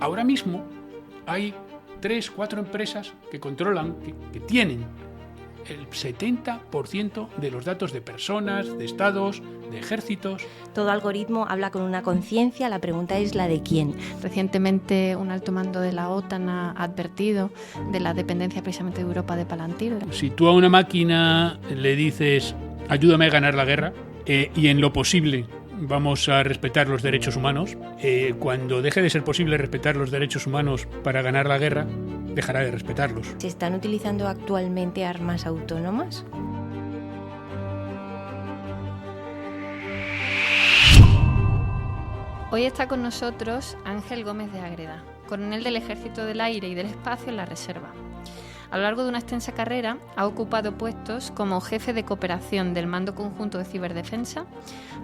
Ahora mismo hay 3, 4 empresas que controlan, que tienen el 70% de los datos de personas, de estados, de ejércitos. Todo algoritmo habla con una conciencia, la pregunta es la de quién. Recientemente un alto mando de la OTAN ha advertido de la dependencia precisamente de Europa de Palantir. Si tú a una máquina le dices, ayúdame a ganar la guerra, y en lo posible vamos a respetar los derechos humanos, cuando deje de ser posible respetar los derechos humanos para ganar la guerra, dejará de respetarlos. ¿Se están utilizando actualmente armas autónomas? Hoy está con nosotros Ángel Gómez de Ágreda, coronel del Ejército del Aire y del Espacio en la Reserva. A lo largo de una extensa carrera ha ocupado puestos como jefe de cooperación del Mando Conjunto de Ciberdefensa,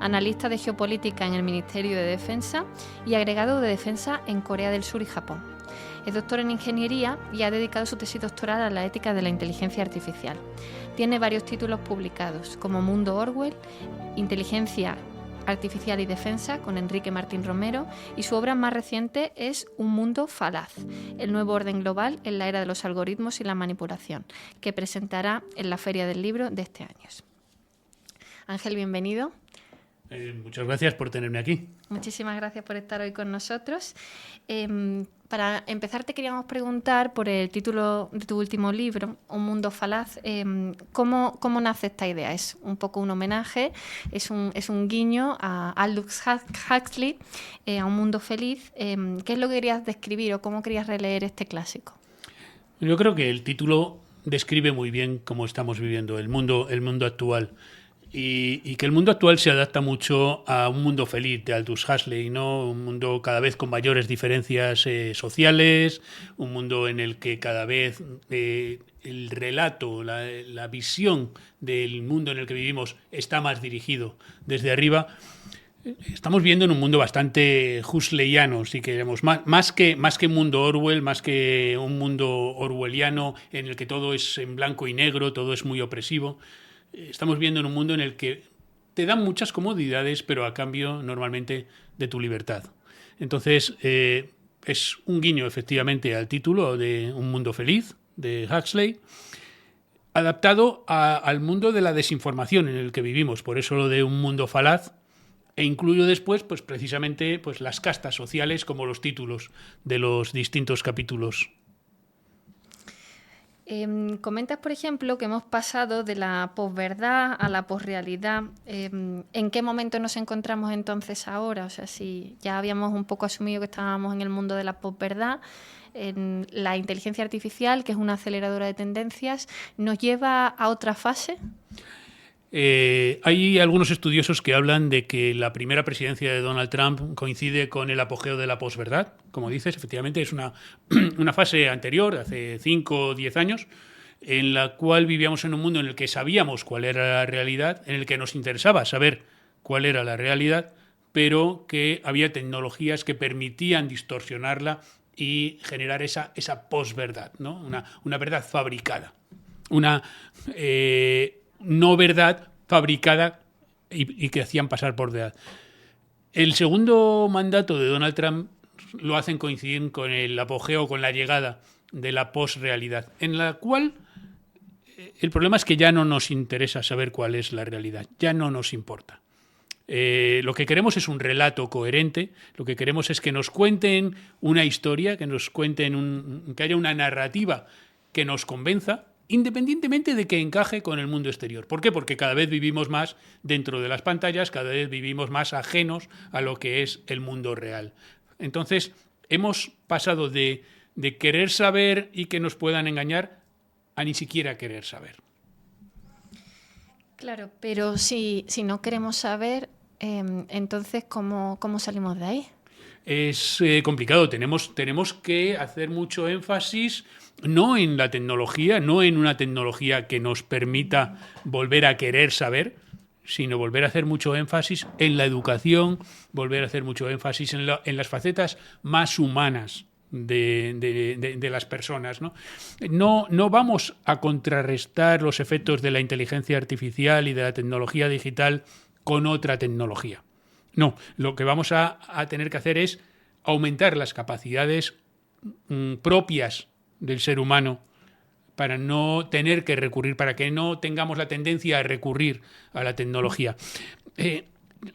analista de geopolítica en el Ministerio de Defensa y agregado de defensa en Corea del Sur y Japón. Es doctor en Ingeniería y ha dedicado su tesis doctoral a la ética de la inteligencia artificial. Tiene varios títulos publicados, como Mundo Orwell, Inteligencia Artificial y Defensa, con Enrique Martín Romero, y su obra más reciente es Un mundo falaz, el nuevo orden global en la era de los algoritmos y la manipulación, que presentará en la Feria del Libro de este año. Ángel, bienvenido. Muchas gracias por tenerme aquí. Muchísimas gracias por estar hoy con nosotros. Para empezar, te queríamos preguntar por el título de tu último libro, Un mundo falaz. ¿Cómo nace esta idea? ¿Es un poco un homenaje? ¿Es un guiño a Aldous Huxley, a un mundo feliz? ¿Qué es lo que querías describir o cómo querías releer este clásico? Yo creo que el título describe muy bien cómo estamos viviendo el mundo actual. Y que el mundo actual se adapta mucho a un mundo feliz de Aldous Huxley, ¿no? Un mundo cada vez con mayores diferencias sociales, un mundo en el que cada vez el relato, la visión del mundo en el que vivimos está más dirigido desde arriba. Estamos viviendo en un mundo bastante huxleyano, si queremos, más que mundo Orwell, más que un mundo orwelliano en el que todo es en blanco y negro, todo es muy opresivo. Estamos viendo en un mundo en el que te dan muchas comodidades, pero a cambio normalmente de tu libertad. Entonces, es un guiño efectivamente al título de Un mundo feliz, de Huxley, adaptado al mundo de la desinformación en el que vivimos, por eso lo de un mundo falaz, e incluyo después pues, precisamente pues, las castas sociales como los títulos de los distintos capítulos. Comentas, por ejemplo, que hemos pasado de la posverdad a la posrealidad. ¿En qué momento nos encontramos entonces ahora? O sea, si ya habíamos un poco asumido que estábamos en el mundo de la posverdad, en la inteligencia artificial, que es una aceleradora de tendencias, ¿nos lleva a otra fase? Hay algunos estudiosos que hablan de que la primera presidencia de Donald Trump coincide con el apogeo de la posverdad. Como dices, efectivamente es una fase anterior, hace 5 o 10 años, en la cual vivíamos en un mundo en el que sabíamos cuál era la realidad, en el que nos interesaba saber cuál era la realidad, pero que había tecnologías que permitían distorsionarla y generar esa posverdad, ¿no? Una verdad fabricada. Una no verdad fabricada y que hacían pasar por verdad. El segundo mandato de Donald Trump lo hacen coincidir con el apogeo, con la llegada de la posrealidad, en la cual el problema es que ya no nos interesa saber cuál es la realidad, ya no nos importa. Lo que queremos es un relato coherente, lo que queremos es que nos cuenten una historia, que nos cuenten que haya una narrativa que nos convenza, independientemente de que encaje con el mundo exterior. ¿Por qué? Porque cada vez vivimos más dentro de las pantallas, cada vez vivimos más ajenos a lo que es el mundo real. Entonces, hemos pasado de querer saber y que nos puedan engañar a ni siquiera querer saber. Claro, pero si no queremos saber, entonces, ¿cómo salimos de ahí? Es complicado. Tenemos que hacer mucho énfasis no en la tecnología, no en una tecnología que nos permita volver a querer saber, sino volver a hacer mucho énfasis en la educación, volver a hacer mucho énfasis en las facetas más humanas de las personas, ¿no? No vamos a contrarrestar los efectos de la inteligencia artificial y de la tecnología digital con otra tecnología. No, lo que vamos a tener que hacer es aumentar las capacidades propias del ser humano para no tener que recurrir, para que no tengamos la tendencia a recurrir a la tecnología.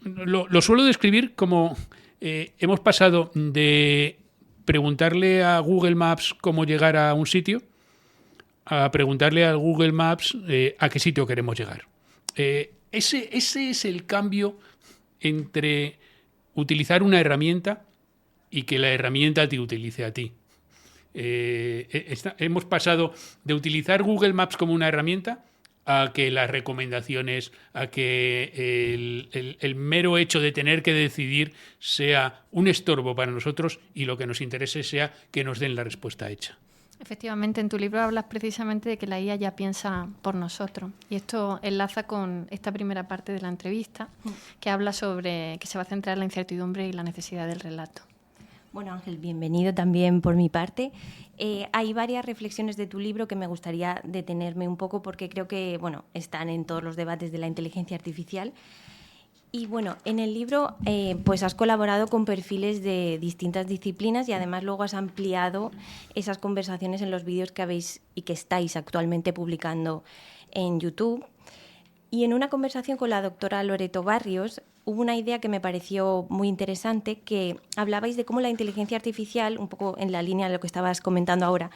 Lo suelo describir como hemos pasado de preguntarle a Google Maps cómo llegar a un sitio a preguntarle a Google Maps a qué sitio queremos llegar. Ese es el cambio entre utilizar una herramienta y que la herramienta te utilice a ti. Hemos pasado de utilizar Google Maps como una herramienta a que las recomendaciones, a que el mero hecho de tener que decidir sea un estorbo para nosotros y lo que nos interese sea que nos den la respuesta hecha. Efectivamente, en tu libro hablas precisamente de que la IA ya piensa por nosotros. Y esto enlaza con esta primera parte de la entrevista, que habla sobre que se va a centrar en la incertidumbre y la necesidad del relato. Bueno, Ángel, bienvenido también por mi parte. Hay varias reflexiones de tu libro que me gustaría detenerme un poco porque creo que, bueno, están en todos los debates de la inteligencia artificial. Y bueno, en el libro pues has colaborado con perfiles de distintas disciplinas y además luego has ampliado esas conversaciones en los vídeos que habéis y que estáis actualmente publicando en YouTube. Y en una conversación con la doctora Loreto Barrios hubo una idea que me pareció muy interesante, que hablabais de cómo la inteligencia artificial, un poco en la línea de lo que estabas comentando ahora,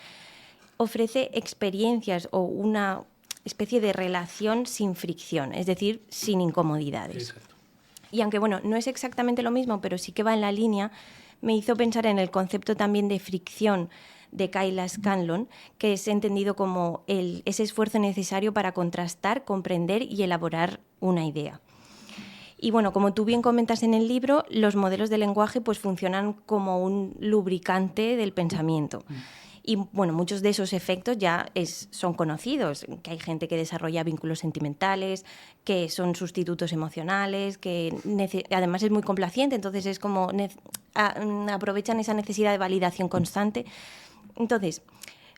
ofrece experiencias o una especie de relación sin fricción, es decir, sin incomodidades. Exacto. Y aunque, bueno, no es exactamente lo mismo, pero sí que va en la línea, me hizo pensar en el concepto también de fricción de Kayla Scanlon, que es entendido como ese esfuerzo necesario para contrastar, comprender y elaborar una idea. Y bueno, como tú bien comentas en el libro, los modelos de lenguaje pues funcionan como un lubricante del pensamiento. Y bueno, muchos de esos efectos ya son conocidos, que hay gente que desarrolla vínculos sentimentales, que son sustitutos emocionales, que además es muy complaciente, entonces es como aprovechan esa necesidad de validación constante. Entonces,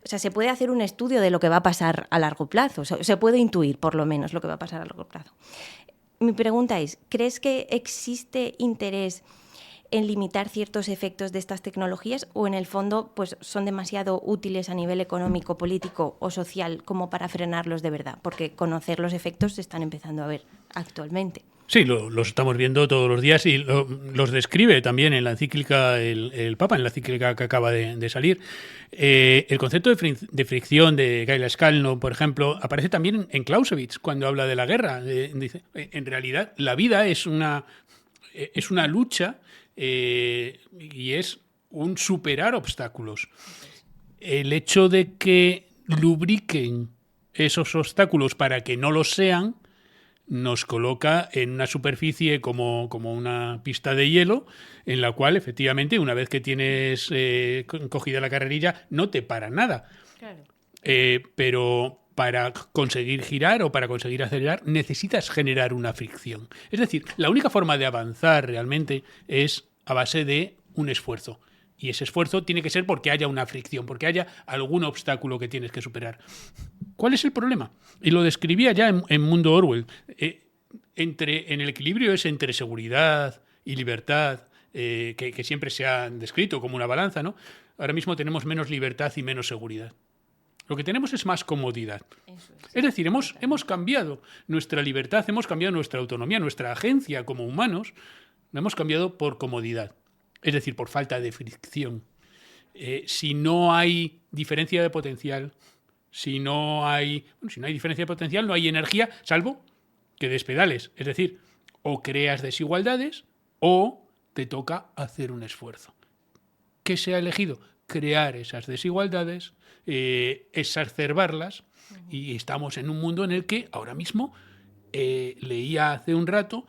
o sea, se puede hacer un estudio de lo que va a pasar a largo plazo, o sea, se puede intuir por lo menos lo que va a pasar a largo plazo. Mi pregunta es, ¿crees que existe interés en limitar ciertos efectos de estas tecnologías o en el fondo pues son demasiado útiles a nivel económico, político o social como para frenarlos de verdad? Porque conocer los efectos se están empezando a ver actualmente. Sí, los estamos viendo todos los días y los describe también en la encíclica el Papa, en la encíclica que acaba de salir. El concepto de fricción de Kayla Scanlon, por ejemplo, aparece también en Clausewitz cuando habla de la guerra. Dice, en realidad, la vida es una lucha y es un superar obstáculos. El hecho de que lubriquen esos obstáculos para que no lo sean nos coloca en una superficie como una pista de hielo en la cual efectivamente una vez que tienes cogida la carrerilla no te para nada. Claro. Pero para conseguir girar o para conseguir acelerar necesitas generar una fricción. Es decir, la única forma de avanzar realmente es a base de un esfuerzo. Y ese esfuerzo tiene que ser porque haya una fricción, porque haya algún obstáculo que tienes que superar. ¿Cuál es el problema? Y lo describía ya en Mundo Orwell. En el equilibrio es entre seguridad y libertad, que siempre se ha descrito como una balanza, ¿no? Ahora mismo tenemos menos libertad y menos seguridad. Lo que tenemos es más comodidad. Es decir, hemos cambiado nuestra libertad, hemos cambiado nuestra autonomía, nuestra agencia como humanos, la hemos cambiado por comodidad. Es decir, por falta de fricción. Si no hay diferencia de potencial, si no hay diferencia de potencial, no hay energía, salvo que des pedales. Es decir, o creas desigualdades o te toca hacer un esfuerzo. ¿Qué se ha elegido? Crear esas desigualdades, exacerbarlas, y estamos en un mundo en el que ahora mismo, leía hace un rato,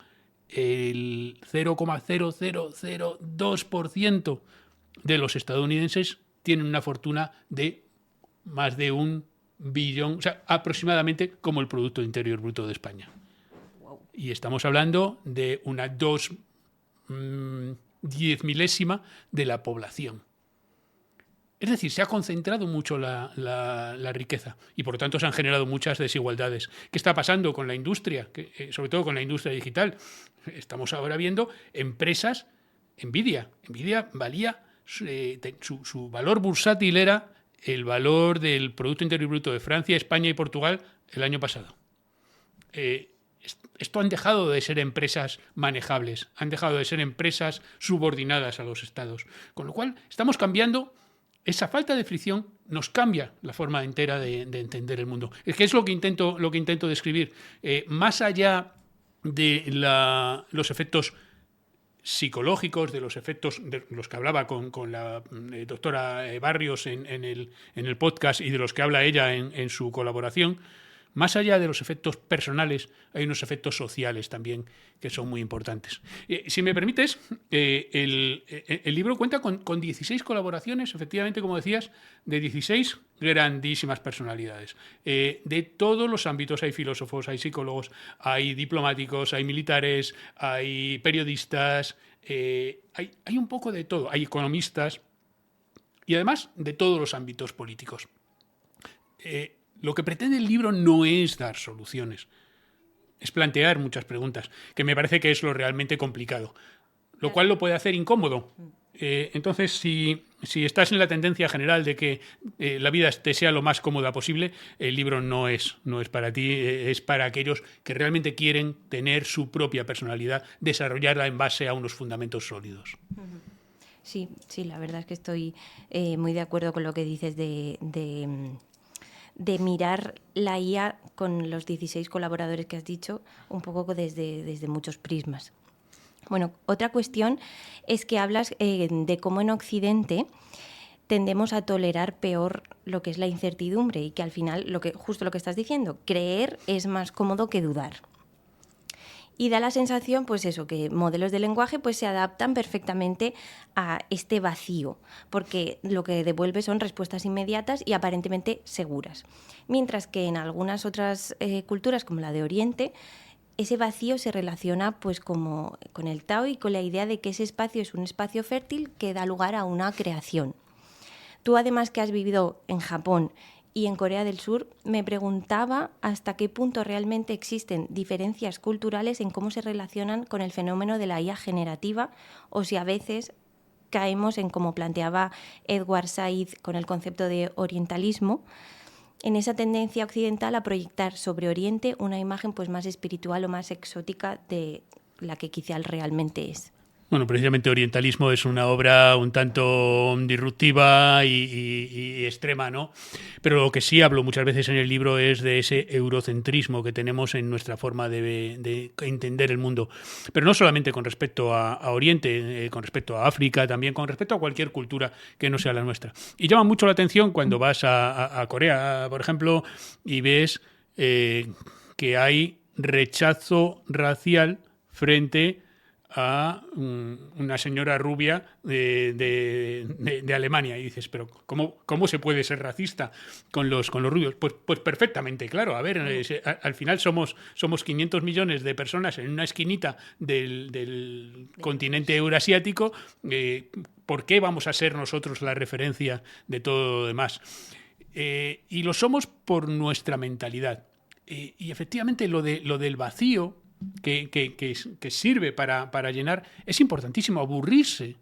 el 0,0002% de los estadounidenses tienen una fortuna de más de 1 billón, o sea, aproximadamente como el Producto Interior Bruto de España. Wow. Y estamos hablando de una 2/10 de la población. Es decir, se ha concentrado mucho la riqueza y por lo tanto se han generado muchas desigualdades. ¿Qué está pasando con la industria? Sobre todo con la industria digital. Estamos ahora viendo empresas Nvidia. Nvidia valía, su valor bursátil era el valor del Producto Interior Bruto de Francia, España y Portugal el año pasado. Esto han dejado de ser empresas manejables, han dejado de ser empresas subordinadas a los estados. Con lo cual, estamos cambiando, esa falta de fricción nos cambia la forma entera de entender el mundo. Es que es lo que intento describir. Más allá de los efectos psicológicos, de los efectos de los que hablaba con la doctora Barrios en el podcast y de los que habla ella en su colaboración, más allá de los efectos personales, hay unos efectos sociales también que son muy importantes. Si me permites, el libro cuenta con 16 colaboraciones, efectivamente, como decías, de 16 grandísimas personalidades. De todos los ámbitos, hay filósofos, hay psicólogos, hay diplomáticos, hay militares, hay periodistas, hay un poco de todo, hay economistas y además de todos los ámbitos políticos. Lo que pretende el libro no es dar soluciones, es plantear muchas preguntas, que me parece que es lo realmente complicado, lo cual lo puede hacer incómodo. Entonces, si estás en la tendencia general de que la vida te sea lo más cómoda posible, el libro no es para ti, es para aquellos que realmente quieren tener su propia personalidad, desarrollarla en base a unos fundamentos sólidos. Sí, la verdad es que estoy muy de acuerdo con lo que dices de mirar la IA con los 16 colaboradores que has dicho, un poco desde muchos prismas. Bueno, otra cuestión es que hablas de cómo en Occidente tendemos a tolerar peor lo que es la incertidumbre y que al final, justo lo que estás diciendo, creer es más cómodo que dudar. Y da la sensación, pues eso, que modelos de lenguaje pues se adaptan perfectamente a este vacío, porque lo que devuelve son respuestas inmediatas y aparentemente seguras. Mientras que en algunas otras culturas, como la de Oriente, ese vacío se relaciona pues como con el Tao y con la idea de que ese espacio es un espacio fértil que da lugar a una creación. Tú, además, que has vivido en Japón y en Corea del Sur, me preguntaba hasta qué punto realmente existen diferencias culturales en cómo se relacionan con el fenómeno de la IA generativa, o si a veces caemos en, como planteaba Edward Said con el concepto de orientalismo, en esa tendencia occidental a proyectar sobre Oriente una imagen pues más espiritual o más exótica de la que quizá realmente es. Bueno, precisamente Orientalismo es una obra un tanto disruptiva y extrema, ¿no? Pero lo que sí hablo muchas veces en el libro es de ese eurocentrismo que tenemos en nuestra forma de entender el mundo. Pero no solamente con respecto a Oriente, con respecto a África, también con respecto a cualquier cultura que no sea la nuestra. Y llama mucho la atención cuando vas a Corea, por ejemplo, y ves que hay rechazo racial frente a una señora rubia de Alemania, y dices, pero ¿cómo se puede ser racista con los rubios? Pues perfectamente, claro. A ver, al final somos 500 millones de personas en una esquinita del continente eurasiático. ¿Por qué vamos a ser nosotros la referencia de todo lo demás? Y lo somos por nuestra mentalidad. Y efectivamente lo del vacío que sirve para llenar, es importantísimo. Aburrirse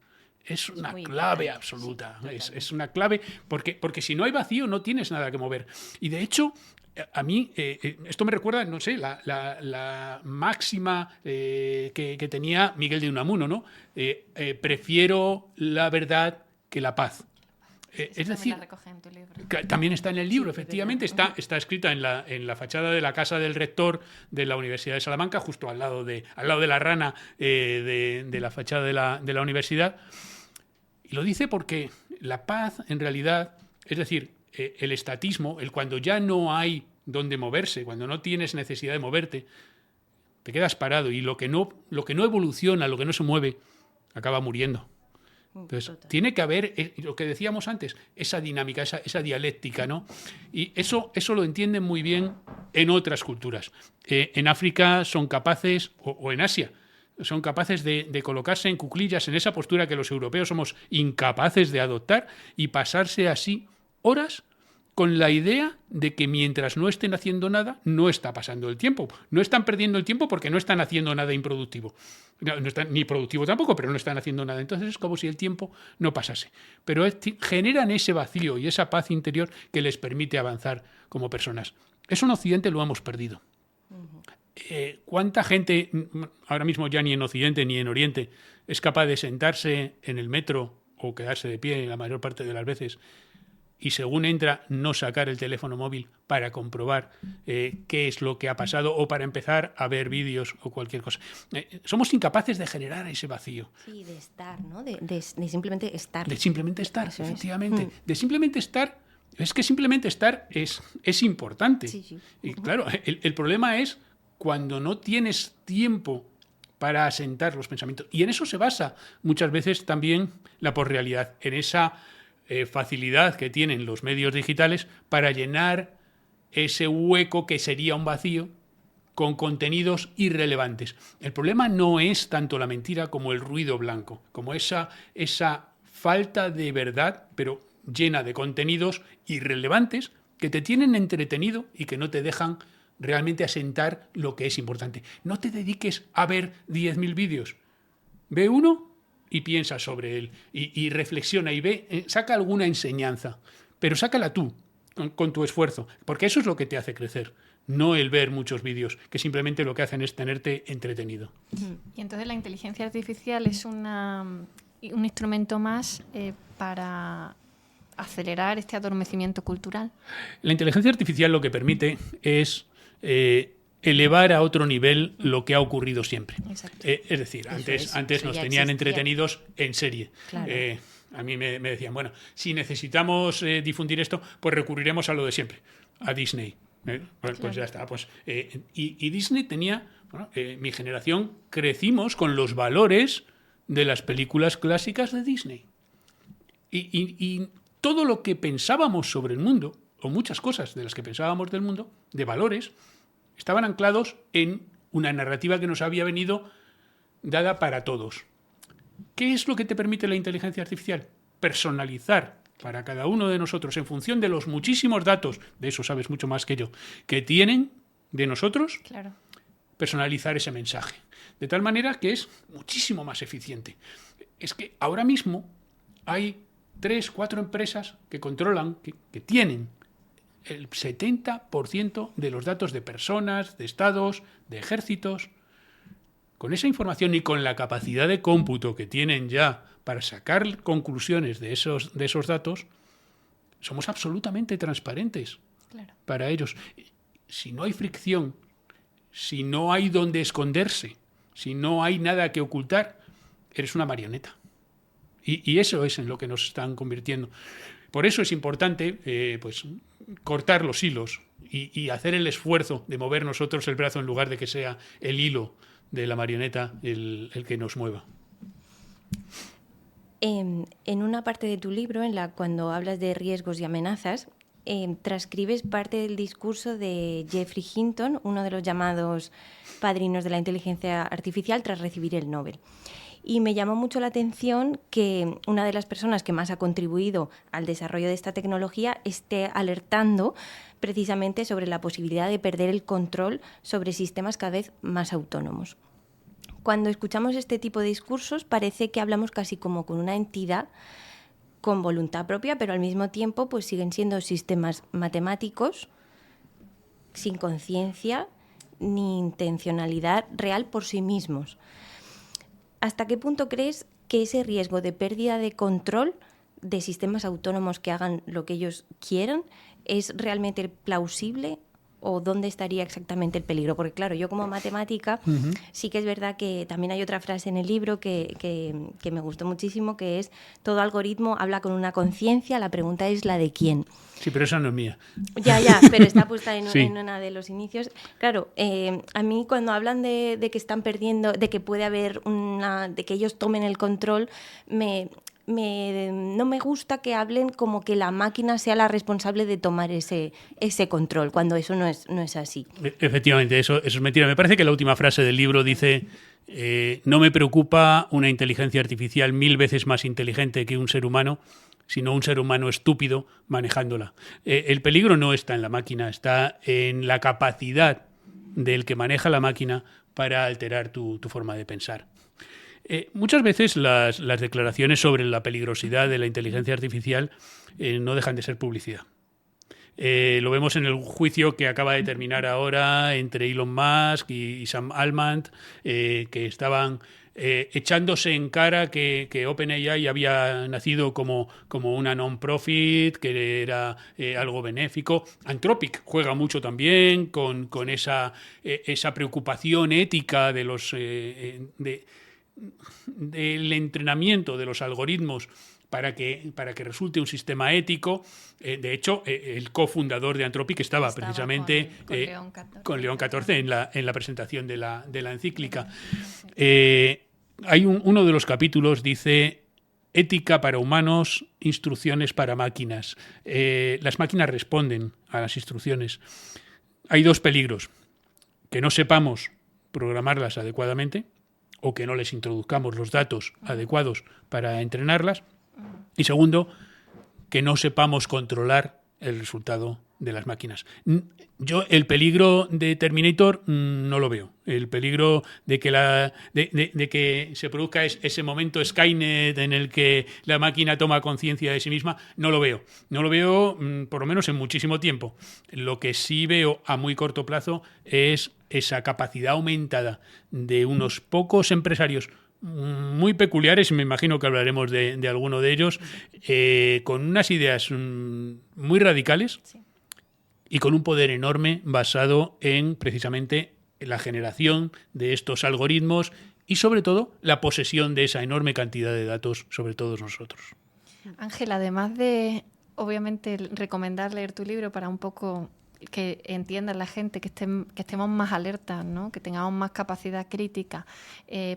es una clave absoluta. Es una clave porque si no hay vacío no tienes nada que mover. Y de hecho, a mí esto me recuerda, no sé, la máxima que tenía Miguel de Unamuno, ¿no? Prefiero la verdad que la paz. Es decir, la recoge en tu libro. También está en el libro, efectivamente, está escrita en la fachada de la casa del rector de la Universidad de Salamanca, justo al lado de la rana de la fachada de la universidad. Y lo dice porque la paz, en realidad, es decir, el estatismo, cuando ya no hay dónde moverse, cuando no tienes necesidad de moverte, te quedas parado y lo que no evoluciona, lo que no se mueve, acaba muriendo. Entonces, tiene que haber, lo que decíamos antes, esa dinámica, esa dialéctica, ¿no? Y eso lo entienden muy bien en otras culturas. En África son capaces, o en Asia, son capaces de colocarse en cuclillas en esa postura que los europeos somos incapaces de adoptar y pasarse así horas con la idea de que mientras no estén haciendo nada, no está pasando el tiempo. No están perdiendo el tiempo porque no están haciendo nada improductivo. No están, ni productivo tampoco, pero no están haciendo nada. Entonces es como si el tiempo no pasase. Pero generan ese vacío y esa paz interior que les permite avanzar como personas. Eso en Occidente lo hemos perdido. ¿Cuánta gente, ahora mismo ya ni en Occidente ni en Oriente, es capaz de sentarse en el metro o quedarse de pie la mayor parte de las veces y según entra no sacar el teléfono móvil para comprobar qué es lo que ha pasado o para empezar a ver vídeos o cualquier cosa? Somos incapaces de generar ese vacío. Sí, de estar, ¿no? De simplemente estar. De simplemente estar, Eso efectivamente. es. De simplemente estar. Es que simplemente estar es importante. Sí, sí. Y claro, el problema es cuando no tienes tiempo para asentar los pensamientos. Y en eso se basa muchas veces también la posrealidad, en esa facilidad que tienen los medios digitales para llenar ese hueco que sería un vacío con contenidos irrelevantes. El problema no es tanto la mentira como el ruido blanco, como esa falta de verdad, pero llena de contenidos irrelevantes que te tienen entretenido y que no te dejan realmente asentar lo que es importante. No te dediques a ver 10.000 vídeos. Ve uno y piensa sobre él y reflexiona y ve, saca alguna enseñanza, pero sácala tú, con tu esfuerzo, porque eso es lo que te hace crecer, no el ver muchos vídeos, que simplemente lo que hacen es tenerte entretenido. Y entonces la inteligencia artificial es un instrumento más para acelerar este adormecimiento cultural. La inteligencia artificial lo que permite es elevar a otro nivel lo que ha ocurrido siempre. Es decir, antes nos tenían entretenidos en serie. Claro. A mí me decían, bueno, si necesitamos difundir esto, pues recurriremos a lo de siempre, a Disney. Pues ya está. Pues, y Disney tenía, mi generación, crecimos con los valores de las películas clásicas de Disney. Y todo lo que pensábamos sobre el mundo, o muchas cosas de las que pensábamos del mundo, de valores, estaban anclados en una narrativa que nos había venido dada para todos. ¿Qué es lo que te permite la inteligencia artificial? Personalizar para cada uno de nosotros, en función de los muchísimos datos, de eso sabes mucho más que yo, que tienen de nosotros, Claro. personalizar ese mensaje. De tal manera que es muchísimo más eficiente. Es que ahora mismo hay 3, 4 empresas que controlan, que tienen el 70% de los datos de personas, de estados, de ejércitos. Con esa información y con la capacidad de cómputo que tienen ya para sacar conclusiones de esos datos, somos absolutamente transparentes para ellos. Si no hay fricción, si no hay donde esconderse, si no hay nada que ocultar, eres una marioneta. Y eso es en lo que nos están convirtiendo. Por eso es importante pues, cortar los hilos y hacer el esfuerzo de mover nosotros el brazo en lugar de que sea el hilo de la marioneta el que nos mueva. En una parte de tu libro, cuando hablas de riesgos y amenazas, transcribes parte del discurso de Geoffrey Hinton, uno de los llamados padrinos de la inteligencia artificial tras recibir el Nobel. Y me llamó mucho la atención que una de las personas que más ha contribuido al desarrollo de esta tecnología esté alertando precisamente sobre la posibilidad de perder el control sobre sistemas cada vez más autónomos. Cuando escuchamos este tipo de discursos parece que hablamos casi como con una entidad con voluntad propia, pero al mismo tiempo pues siguen siendo sistemas matemáticos sin conciencia ni intencionalidad real por sí mismos. ¿Hasta qué punto crees que ese riesgo de pérdida de control de sistemas autónomos que hagan lo que ellos quieran es realmente plausible o dónde estaría exactamente el peligro? Porque claro, yo como matemática sí que es verdad que también hay otra frase en el libro que me gustó muchísimo, que es: todo algoritmo habla con una conciencia, la pregunta es la de quién. Sí, pero esa no es mía. Ya, pero está puesta en, Sí. en una de los inicios. Claro, a mí cuando hablan de que están perdiendo, de que puede haber de que ellos tomen el control, no me gusta que hablen como que la máquina sea la responsable de tomar ese control, cuando eso no es así. Efectivamente, eso es mentira. Me parece que la última frase del libro dice: no me preocupa una inteligencia artificial 1000 veces más inteligente que un ser humano sino un ser humano estúpido manejándola. El peligro no está en la máquina, está en la capacidad del que maneja la máquina para alterar tu forma de pensar. Muchas veces las declaraciones sobre la peligrosidad de la inteligencia artificial no dejan de ser publicidad. Lo vemos en el juicio que acaba de terminar ahora entre Elon Musk y Sam Altman, que estaban echándose en cara que OpenAI había nacido como una non-profit, que era algo benéfico. Anthropic juega mucho también con esa preocupación ética de del entrenamiento de los algoritmos para que resulte un sistema ético. De hecho, el cofundador de Anthropic estaba precisamente con León XIV en la presentación de la encíclica. Hay uno de los capítulos, dice: ética para humanos, instrucciones para máquinas. Las máquinas responden a las instrucciones. Hay dos peligros: que no sepamos programarlas adecuadamente, o que no les introduzcamos los datos adecuados para entrenarlas. Y segundo, que no sepamos controlar el resultado de las máquinas. Yo el peligro de Terminator no lo veo. El peligro de que se produzca ese momento Skynet en el que la máquina toma conciencia de sí misma, no lo veo. No lo veo por lo menos en muchísimo tiempo. Lo que sí veo a muy corto plazo es esa capacidad aumentada de unos pocos empresarios muy peculiares, y me imagino que hablaremos de alguno de ellos, con unas ideas muy radicales, sí, y con un poder enorme basado en precisamente la generación de estos algoritmos y sobre todo la posesión de esa enorme cantidad de datos sobre todos nosotros. Ángel, además de obviamente recomendar leer tu libro para un poco que entienda la gente, que estemos más alertas, ¿no? Que tengamos más capacidad crítica,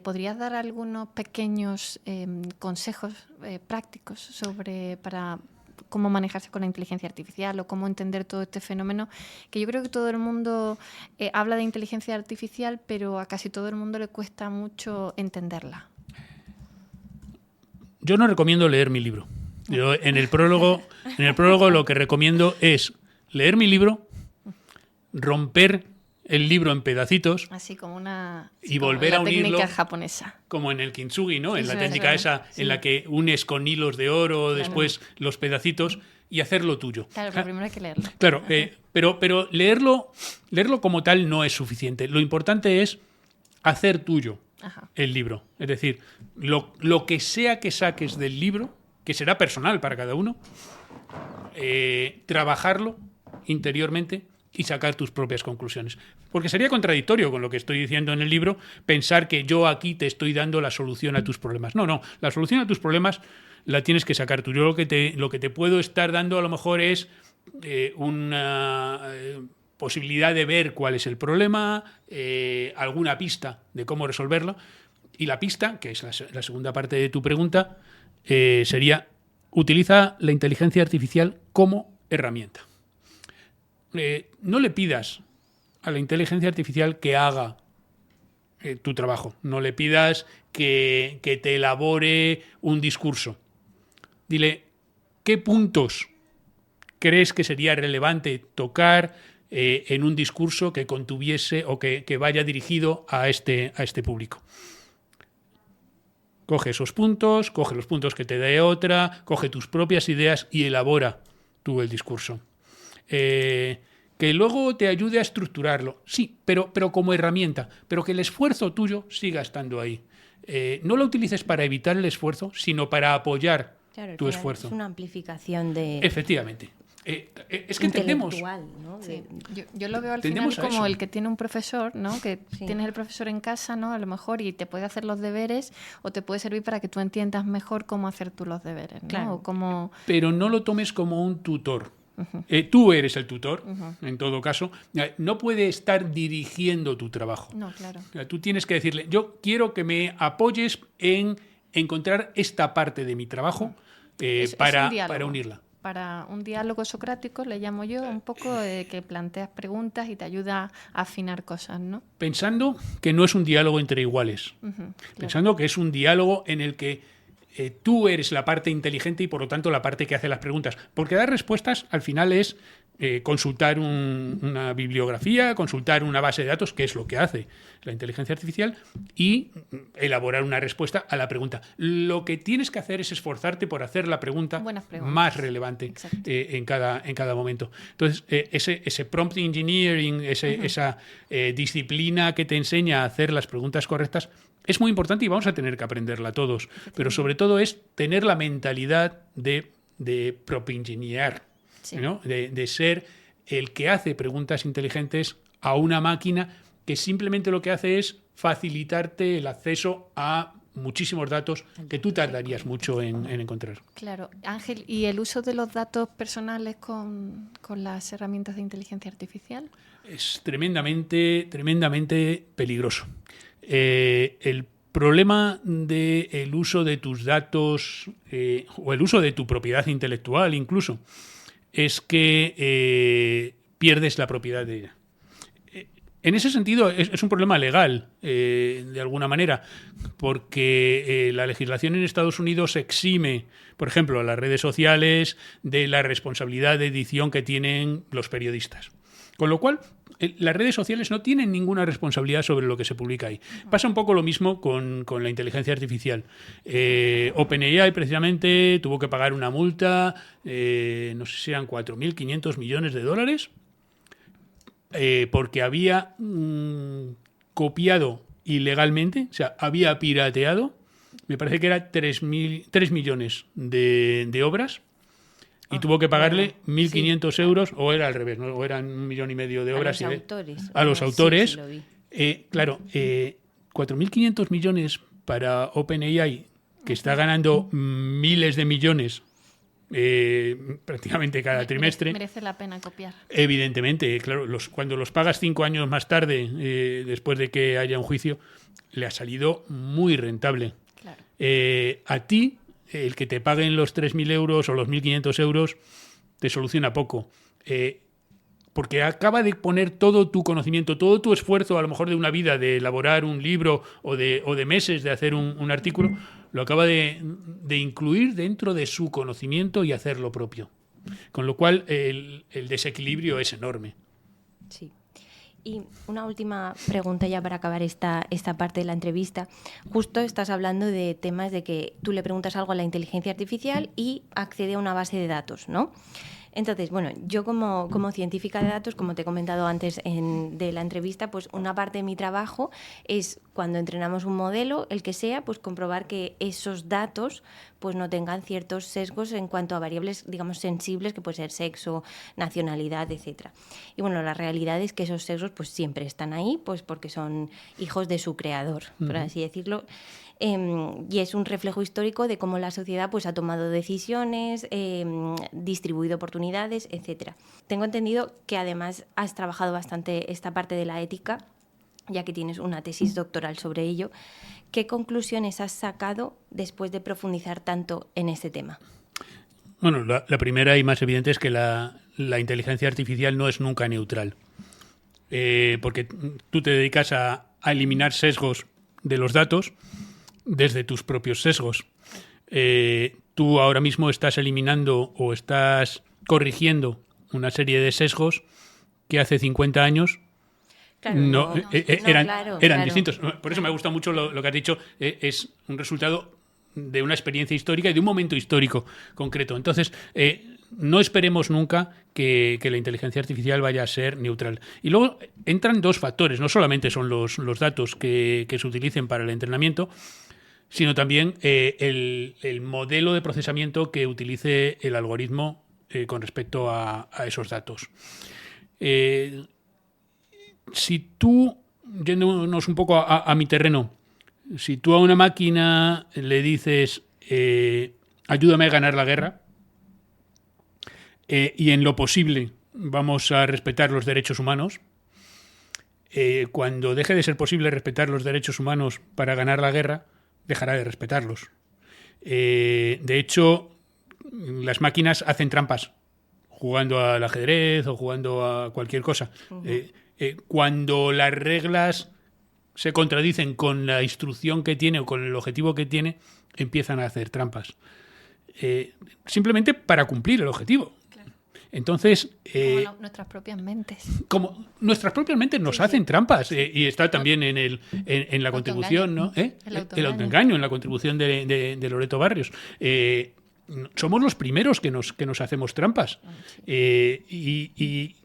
¿podrías dar algunos pequeños consejos prácticos para cómo manejarse con la inteligencia artificial o cómo entender todo este fenómeno? Que yo creo que todo el mundo habla de inteligencia artificial, pero a casi todo el mundo le cuesta mucho entenderla. Yo no recomiendo leer mi libro. Yo en el prólogo lo que recomiendo es leer mi libro, romper el libro en pedacitos, así como una y volver a unirlo, técnica japonesa, como en el kintsugi, ¿no? En la técnica esa, sí, en la que unes con hilos de oro, claro, después los pedacitos, y hacerlo tuyo. Claro, pero primero hay que leerlo. Claro, pero leerlo como tal no es suficiente. Lo importante es hacer tuyo, ajá, el libro. Es decir, lo que sea que saques del libro, que será personal para cada uno, trabajarlo interiormente y sacar tus propias conclusiones. Porque sería contradictorio con lo que estoy diciendo en el libro pensar que yo aquí te estoy dando la solución a tus problemas. No, la solución a tus problemas la tienes que sacar tú. Yo lo que te puedo estar dando a lo mejor es una posibilidad de ver cuál es el problema, alguna pista de cómo resolverlo. Y la pista, que es la segunda parte de tu pregunta, sería: utiliza la inteligencia artificial como herramienta. No le pidas a la inteligencia artificial que haga tu trabajo. No le pidas que te elabore un discurso. Dile, ¿qué puntos crees que sería relevante tocar en un discurso que contuviese o que vaya dirigido a este público? Coge esos puntos, coge los puntos que te dé otra, coge tus propias ideas y elabora tú el discurso. Que luego te ayude a estructurarlo, sí, pero como herramienta, pero que el esfuerzo tuyo siga estando ahí. No lo utilices para evitar el esfuerzo, sino para apoyar tu esfuerzo. Es una amplificación de... Efectivamente. Es que entendemos, ¿no? Sí. Yo lo veo al final como el que tiene un profesor, ¿no? Que sí, tienes el profesor en casa, ¿no? A lo mejor, y te puede hacer los deberes o te puede servir para que tú entiendas mejor cómo hacer tú los deberes, ¿no? Claro. O cómo... Pero no lo tomes como un tutor. Tú eres el tutor, en todo caso. No puede estar dirigiendo tu trabajo. No, claro. Tú tienes que decirle, yo quiero que me apoyes en encontrar esta parte de mi trabajo para unirla. Para un diálogo socrático, le llamo yo, un poco que planteas preguntas y te ayuda a afinar cosas, ¿no? Pensando que no es un diálogo entre iguales. Pensando que es un diálogo en el que tú eres la parte inteligente y por lo tanto la parte que hace las preguntas. Porque dar respuestas al final es consultar una bibliografía, consultar una base de datos, que es lo que hace la inteligencia artificial, y elaborar una respuesta a la pregunta. Lo que tienes que hacer es esforzarte por hacer la pregunta más relevante en cada momento. Entonces, ese prompt engineering, esa disciplina que te enseña a hacer las preguntas correctas, es muy importante y vamos a tener que aprenderla todos. Pero sobre todo es tener la mentalidad de prompt engineer. Sí. ¿No? De ser el que hace preguntas inteligentes a una máquina que simplemente lo que hace es facilitarte el acceso a muchísimos datos que tú tardarías mucho en encontrar. Claro. Ángel, ¿y el uso de los datos personales con las herramientas de inteligencia artificial? Es tremendamente peligroso. El problema del uso de tus datos o el uso de tu propiedad intelectual incluso es que pierdes la propiedad de ella. En ese sentido es un problema legal, de alguna manera, porque la legislación en Estados Unidos exime, por ejemplo, a las redes sociales de la responsabilidad de edición que tienen los periodistas. Con lo cual, las redes sociales no tienen ninguna responsabilidad sobre lo que se publica ahí. Pasa un poco lo mismo con la inteligencia artificial. OpenAI, precisamente, tuvo que pagar una multa, no sé si eran 4.500 millones de dólares, porque había copiado ilegalmente, o sea, había pirateado, me parece que era 3 millones de obras, y tuvo que pagarle 1.500 euros, o era al revés, ¿no? O eran 1,5 millones de obras. A los autores. Claro, 4.500 millones para OpenAI, que está ganando miles de millones prácticamente cada trimestre. Merece la pena copiar. Evidentemente, claro, cuando los pagas 5 años más tarde, después de que haya un juicio, le ha salido muy rentable. Claro. A ti, el que te paguen los 3.000 euros o los 1.500 euros te soluciona poco. Porque acaba de poner todo tu conocimiento, todo tu esfuerzo, a lo mejor de una vida, de elaborar un libro o de meses de hacer un artículo, lo acaba de incluir dentro de su conocimiento y hacer lo propio. Con lo cual, el desequilibrio es enorme. Sí. Y una última pregunta ya para acabar esta parte de la entrevista. Justo estás hablando de temas de que tú le preguntas algo a la inteligencia artificial y accede a una base de datos, ¿no? Entonces, bueno, yo como científica de datos, como te he comentado antes de la entrevista, pues una parte de mi trabajo es cuando entrenamos un modelo, el que sea, pues comprobar que esos datos pues no tengan ciertos sesgos en cuanto a variables, digamos, sensibles, que puede ser sexo, nacionalidad, etcétera. Y bueno, la realidad es que esos sesgos pues siempre están ahí, pues porque son hijos de su creador, por así decirlo. Y es un reflejo histórico de cómo la sociedad pues ha tomado decisiones, distribuido oportunidades, etcétera. Tengo entendido que además has trabajado bastante esta parte de la ética, ya que tienes una tesis doctoral sobre ello. ¿Qué conclusiones has sacado después de profundizar tanto en este tema? Bueno, la primera y más evidente es que la inteligencia artificial no es nunca neutral, porque tú te dedicas a eliminar sesgos de los datos desde tus propios sesgos. Tú ahora mismo estás eliminando o estás corrigiendo una serie de sesgos que hace 50 años eran distintos. Por eso me gusta mucho lo que has dicho. Es un resultado de una experiencia histórica y de un momento histórico concreto. Entonces, no esperemos nunca que la inteligencia artificial vaya a ser neutral. Y luego entran dos factores. No solamente son los datos que se utilicen para el entrenamiento, sino también el modelo de procesamiento que utilice el algoritmo con respecto a esos datos. Si tú, yéndonos un poco a mi terreno, si tú a una máquina le dices ayúdame a ganar la guerra, y en lo posible vamos a respetar los derechos humanos, cuando deje de ser posible respetar los derechos humanos para ganar la guerra, dejará de respetarlos. De hecho, las máquinas hacen trampas jugando al ajedrez o jugando a cualquier cosa. Cuando las reglas se contradicen con la instrucción que tiene o con el objetivo que tiene, empiezan a hacer trampas. Simplemente para cumplir el objetivo. Claro. Entonces... como nuestras propias mentes. Como nuestras propias mentes nos hacen trampas. Y está también en la contribución, ¿no? El autoengaño, en la contribución de Loreto Barrios. Somos los primeros que nos hacemos trampas. Y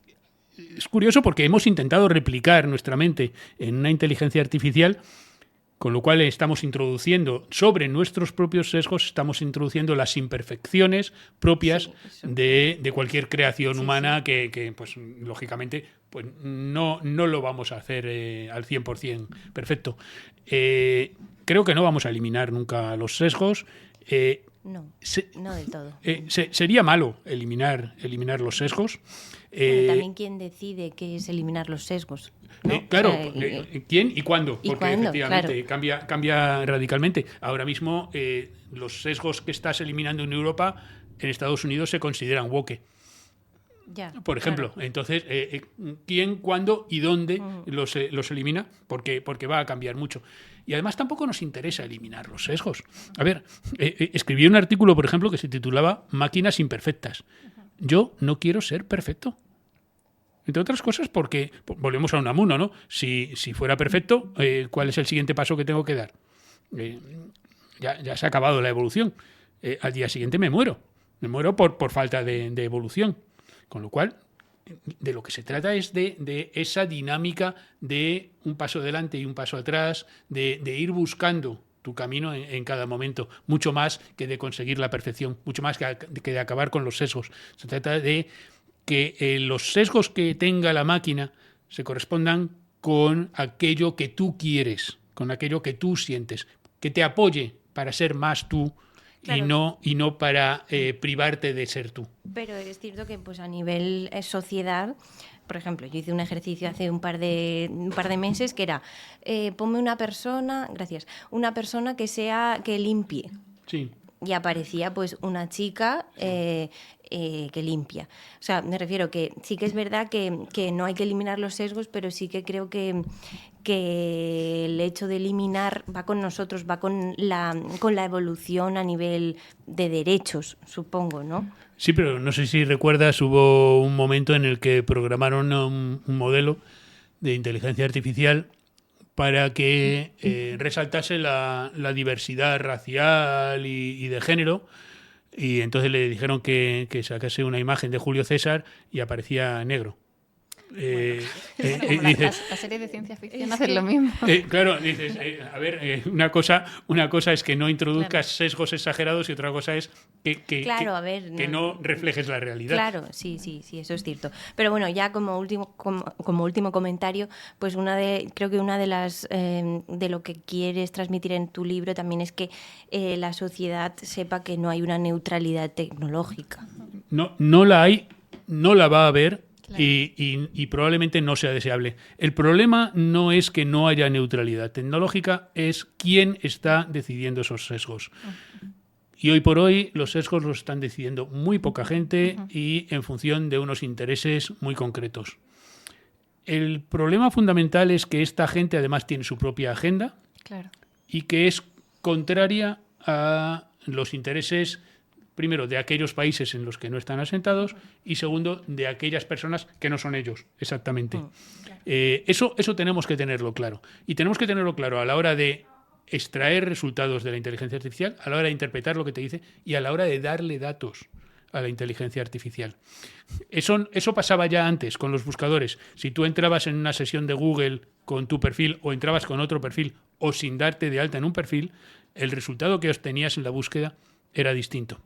es curioso porque hemos intentado replicar nuestra mente en una inteligencia artificial, con lo cual estamos introduciendo sobre nuestros propios sesgos, estamos introduciendo las imperfecciones propias de cualquier creación humana que, pues, lógicamente, pues no lo vamos a hacer al 100% perfecto. Creo que no vamos a eliminar nunca los sesgos. No del todo. Sería malo eliminar los sesgos. También quién decide qué es eliminar los sesgos, ¿no? Claro, ¿quién y cuándo? Porque efectivamente claro. cambia radicalmente. Ahora mismo los sesgos que estás eliminando en Europa, en Estados Unidos se consideran woke. Ya, por ejemplo. Claro. Entonces, ¿quién, cuándo y dónde los elimina? Porque va a cambiar mucho. Y además tampoco nos interesa eliminar los sesgos. A ver, escribí un artículo, por ejemplo, que se titulaba Máquinas imperfectas. Yo no quiero ser perfecto. Entre otras cosas porque, volvemos a Unamuno, ¿no? Si fuera perfecto, ¿cuál es el siguiente paso que tengo que dar? Ya se ha acabado la evolución. Al día siguiente me muero. Me muero por falta de evolución. Con lo cual, de lo que se trata es de esa dinámica de un paso adelante y un paso atrás, de ir buscando tu camino en cada momento, mucho más que de conseguir la perfección, mucho más que de acabar con los sesgos. Se trata de que los sesgos que tenga la máquina se correspondan con aquello que tú quieres, con aquello que tú sientes, que te apoye para ser más tú. Claro. Y no para privarte de ser tú. Pero es cierto que pues a nivel sociedad, por ejemplo, yo hice un ejercicio hace un par de meses que era ponme una persona que limpie. Sí. Y aparecía pues una chica que limpia. O sea, me refiero que sí que es verdad que no hay que eliminar los sesgos, pero sí que creo que el hecho de eliminar va con nosotros, va con la evolución a nivel de derechos, supongo, ¿no? Sí, pero no sé si recuerdas, hubo un momento en el que programaron un modelo de inteligencia artificial para que resaltase la diversidad racial y de género, y entonces le dijeron que sacase una imagen de Julio César y aparecía negro. Dices, las series de ciencia ficción hacen lo mismo. Claro, dices, a ver, una cosa es que no introduzcas sesgos exagerados y otra cosa es que no reflejes la realidad. Claro, sí, eso es cierto. Pero bueno, ya como último comentario, pues creo que una de las de lo que quieres transmitir en tu libro también es que la sociedad sepa que no hay una neutralidad tecnológica. No la hay, no la va a haber. Claro. Y probablemente no sea deseable. El problema no es que no haya neutralidad tecnológica, es quién está decidiendo esos sesgos. Y hoy por hoy los sesgos los están decidiendo muy poca gente y en función de unos intereses muy concretos. El problema fundamental es que esta gente además tiene su propia agenda. Claro. Y que es contraria a los intereses, primero, de aquellos países en los que no están asentados y, segundo, de aquellas personas que no son ellos, exactamente. Eso tenemos que tenerlo claro. Y tenemos que tenerlo claro a la hora de extraer resultados de la inteligencia artificial, a la hora de interpretar lo que te dice y a la hora de darle datos a la inteligencia artificial. Eso pasaba ya antes con los buscadores. Si tú entrabas en una sesión de Google con tu perfil o entrabas con otro perfil o sin darte de alta en un perfil, el resultado que obtenías en la búsqueda era distinto.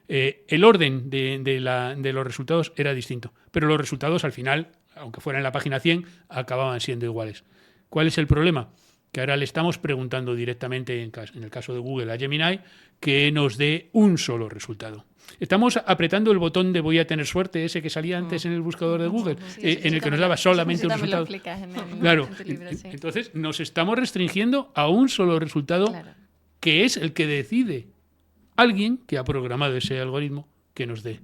El orden de los resultados era distinto, pero los resultados al final, aunque fuera en la página 100, acababan siendo iguales. ¿Cuál es el problema? Que ahora le estamos preguntando directamente, en el caso de Google, a Gemini, que nos dé un solo resultado. Estamos apretando el botón de voy a tener suerte, ese que salía antes en el buscador de Google, en el que nos daba solamente un resultado. Claro, libro, sí. Entonces nos estamos restringiendo a un solo resultado, que es el que decide alguien que ha programado ese algoritmo que nos dé.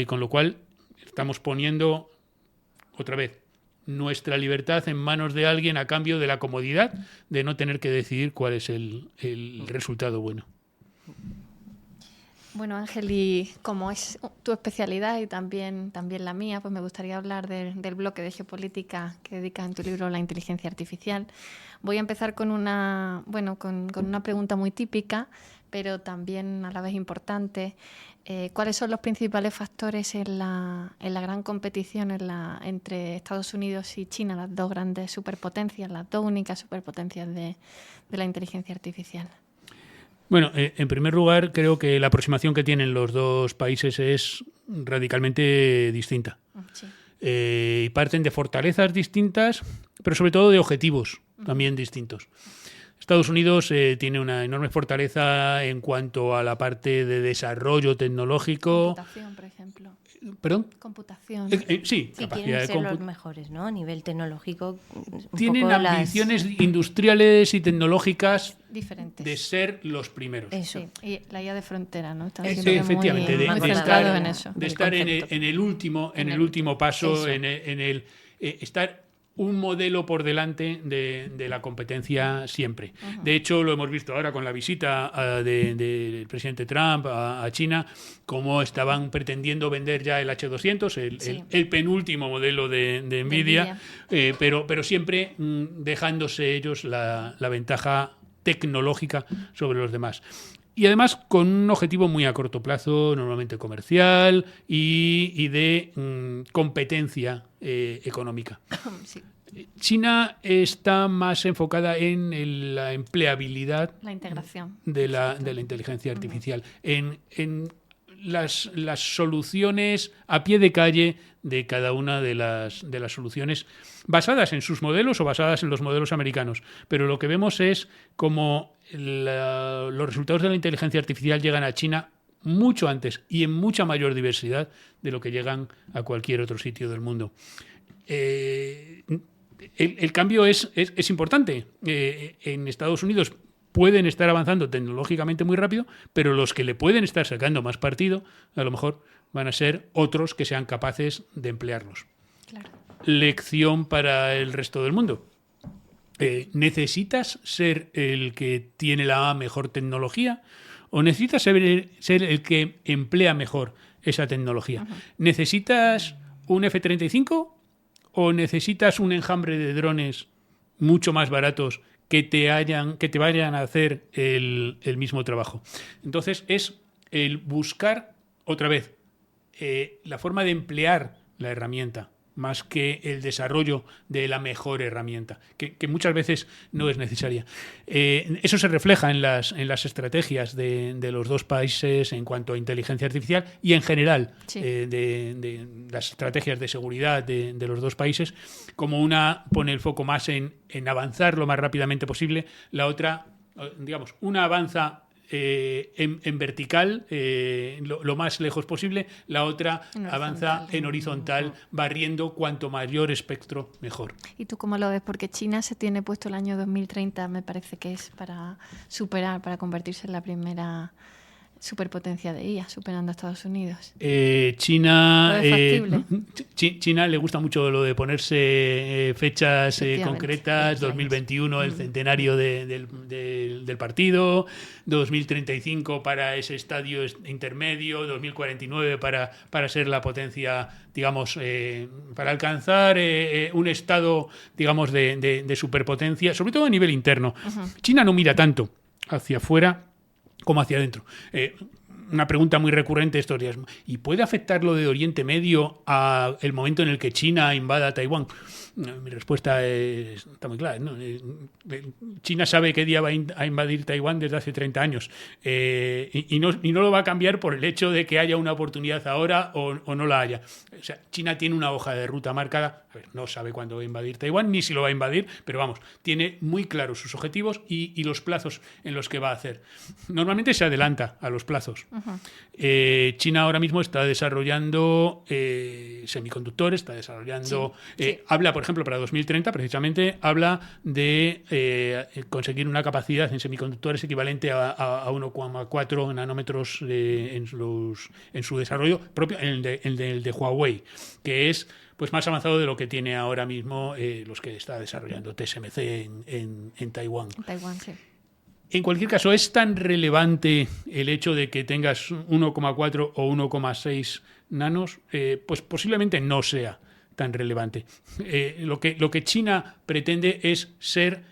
Con lo cual estamos poniendo, otra vez, nuestra libertad en manos de alguien a cambio de la comodidad de no tener que decidir cuál es el resultado bueno. Bueno, Ángel, y como es tu especialidad y también la mía, pues me gustaría hablar del bloque de geopolítica que dedicas en tu libro a la inteligencia artificial. Voy a empezar con una pregunta muy típica, pero también a la vez importante. ¿Cuáles son los principales factores en la gran competición entre Estados Unidos y China, las dos grandes superpotencias, las dos únicas superpotencias de la inteligencia artificial? Bueno, en primer lugar, creo que la aproximación que tienen los dos países es radicalmente distinta. Sí. Y parten de fortalezas distintas, pero sobre todo de objetivos también distintos. Estados Unidos tiene una enorme fortaleza en cuanto a la parte de desarrollo tecnológico. Computación, por ejemplo. ¿Perdón? Computación. Sí, Sí, quieren ser los mejores, ¿no? A nivel tecnológico. Tienen ambiciones industriales y tecnológicas diferentes. de ser los primeros. Eso. Sí, y la IA de frontera, ¿no? Efectivamente, muy estar, en eso, de estar en el último paso, en el estar un modelo por delante de la competencia siempre. Uh-huh. De hecho, lo hemos visto ahora con la visita del presidente Trump a China, cómo estaban pretendiendo vender ya el H200, el penúltimo modelo de NVIDIA, pero siempre dejándose ellos la ventaja tecnológica sobre los demás. Y además con un objetivo muy a corto plazo, normalmente comercial y de competencia económica. Sí. China está más enfocada en la empleabilidad, la integración de la inteligencia artificial, en las soluciones a pie de calle de cada una de las soluciones basadas en sus modelos o basadas en los modelos americanos. Pero lo que vemos es como los resultados de la inteligencia artificial llegan a China mucho antes y en mucha mayor diversidad de lo que llegan a cualquier otro sitio del mundo. El cambio es importante. En Estados Unidos pueden estar avanzando tecnológicamente muy rápido, pero los que le pueden estar sacando más partido, a lo mejor van a ser otros que sean capaces de emplearlos. Claro. Lección para el resto del mundo. ¿Necesitas ser el que tiene la mejor tecnología o necesitas ser el que emplea mejor esa tecnología? Uh-huh. ¿Necesitas un F-35 o necesitas un enjambre de drones mucho más baratos que te vayan a hacer el mismo trabajo? Entonces es el buscar otra vez la forma de emplear la herramienta más que el desarrollo de la mejor herramienta, que muchas veces no es necesaria. Eso se refleja en las estrategias de los dos países en cuanto a inteligencia artificial y en general sí. de las estrategias de seguridad de los dos países, como una pone el foco más en avanzar lo más rápidamente posible, la otra, digamos, una avanza en vertical lo más lejos posible, la otra avanza en horizontal, barriendo cuanto mayor espectro mejor. ¿Y tú cómo lo ves? Porque China se tiene puesto el año 2030, me parece que es para convertirse en la primera superpotencia de IA, superando a Estados Unidos. China le gusta mucho lo de ponerse fechas concretas, 2021 el centenario del partido, 2035 para ese estadio intermedio, 2049 para ser la potencia, digamos, para alcanzar un estado, digamos, de superpotencia, sobre todo a nivel interno. Uh-huh. China no mira tanto hacia afuera como hacia adentro. Una pregunta muy recurrente estos días. ¿Y puede afectar lo de Oriente Medio a el momento en el que China invada Taiwán? Mi respuesta está muy clara, ¿no? China sabe qué día va a invadir Taiwán desde hace 30 años y no lo va a cambiar por el hecho de que haya una oportunidad ahora o no la haya. O sea, China tiene una hoja de ruta marcada. A ver, no sabe cuándo va a invadir Taiwán ni si lo va a invadir, pero vamos, tiene muy claros sus objetivos y los plazos en los que va a hacer. Normalmente se adelanta a los plazos. Uh-huh. China ahora mismo está desarrollando semiconductores, está desarrollando... Sí. Habla, por ejemplo, para 2030, precisamente, habla de conseguir una capacidad en semiconductores equivalente a 1,4 nanómetros en su desarrollo propio, el de Huawei, que es pues más avanzado de lo que tiene ahora mismo los que está desarrollando TSMC en Taiwán. En Taiwán, sí. En cualquier caso, ¿es tan relevante el hecho de que tengas 1,4 o 1,6 nanos? Pues posiblemente no sea tan relevante. Lo que China pretende es ser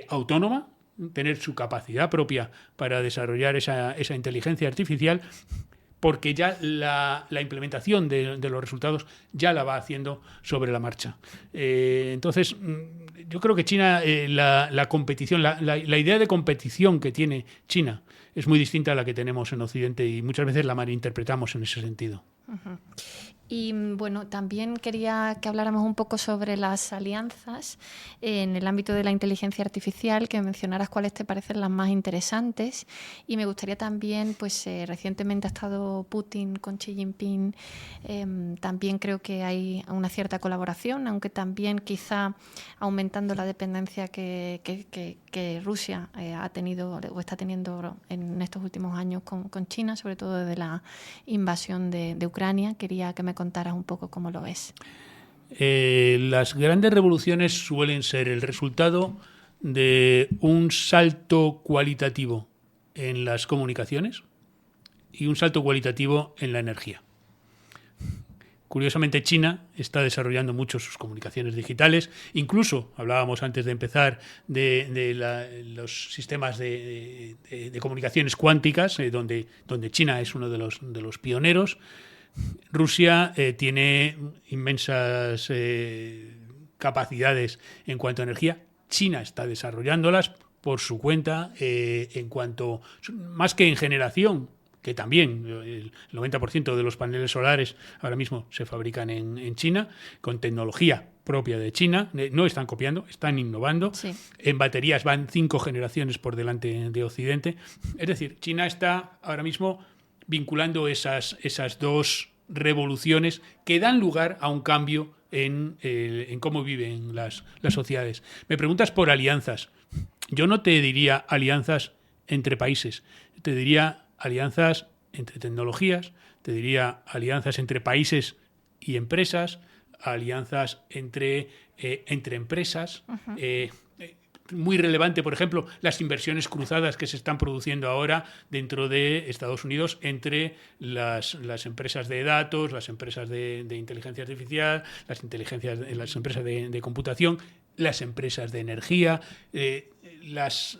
autónoma, tener su capacidad propia para desarrollar esa inteligencia artificial, porque ya la implementación de los resultados ya la va haciendo sobre la marcha. Entonces, yo creo que China, la competición, la idea de competición que tiene China es muy distinta a la que tenemos en Occidente y muchas veces la malinterpretamos en ese sentido. Uh-huh. Y bueno, también quería que habláramos un poco sobre las alianzas en el ámbito de la inteligencia artificial, que mencionaras cuáles te parecen las más interesantes. Y me gustaría también, pues recientemente ha estado Putin con Xi Jinping, también creo que hay una cierta colaboración, aunque también quizá aumentando la dependencia que Rusia ha tenido o está teniendo en estos últimos años con China, sobre todo desde la invasión de Ucrania. Quería que me contaras un poco cómo lo ves. Las grandes revoluciones suelen ser el resultado de un salto cualitativo en las comunicaciones y un salto cualitativo en la energía. Curiosamente, China está desarrollando mucho sus comunicaciones digitales. Incluso, hablábamos antes de empezar de los sistemas de comunicaciones cuánticas, donde China es uno de los pioneros. Rusia tiene inmensas capacidades en cuanto a energía. China está desarrollándolas por su cuenta en cuanto, más que en generación, que también el 90% de los paneles solares ahora mismo se fabrican en China, con tecnología propia de China. No están copiando, están innovando. Sí. En baterías van 5 generaciones por delante de Occidente. Es decir, China está ahora mismo vinculando esas dos revoluciones que dan lugar a un cambio en cómo viven las sociedades. Me preguntas por alianzas. Yo no te diría alianzas entre países, te diría alianzas entre tecnologías, te diría alianzas entre países y empresas, alianzas entre empresas. Uh-huh. Muy relevante, por ejemplo, las inversiones cruzadas que se están produciendo ahora dentro de Estados Unidos entre las empresas de datos, las empresas de inteligencia artificial, las empresas de computación, las empresas de energía, las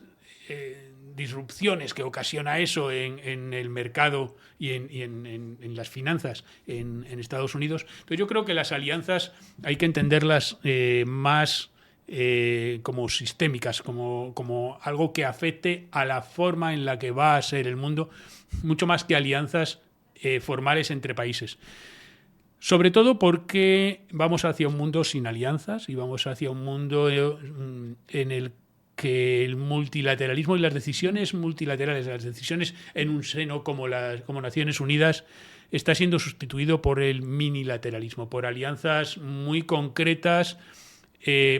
disrupciones que ocasiona eso en el mercado y en las finanzas en Estados Unidos. Entonces yo creo que las alianzas hay que entenderlas más como sistémicas, como algo que afecte a la forma en la que va a ser el mundo, mucho más que alianzas formales entre países. Sobre todo porque vamos hacia un mundo sin alianzas y vamos hacia un mundo en el que el multilateralismo y las decisiones multilaterales, las decisiones en un seno como Naciones Unidas, está siendo sustituido por el minilateralismo, por alianzas muy concretas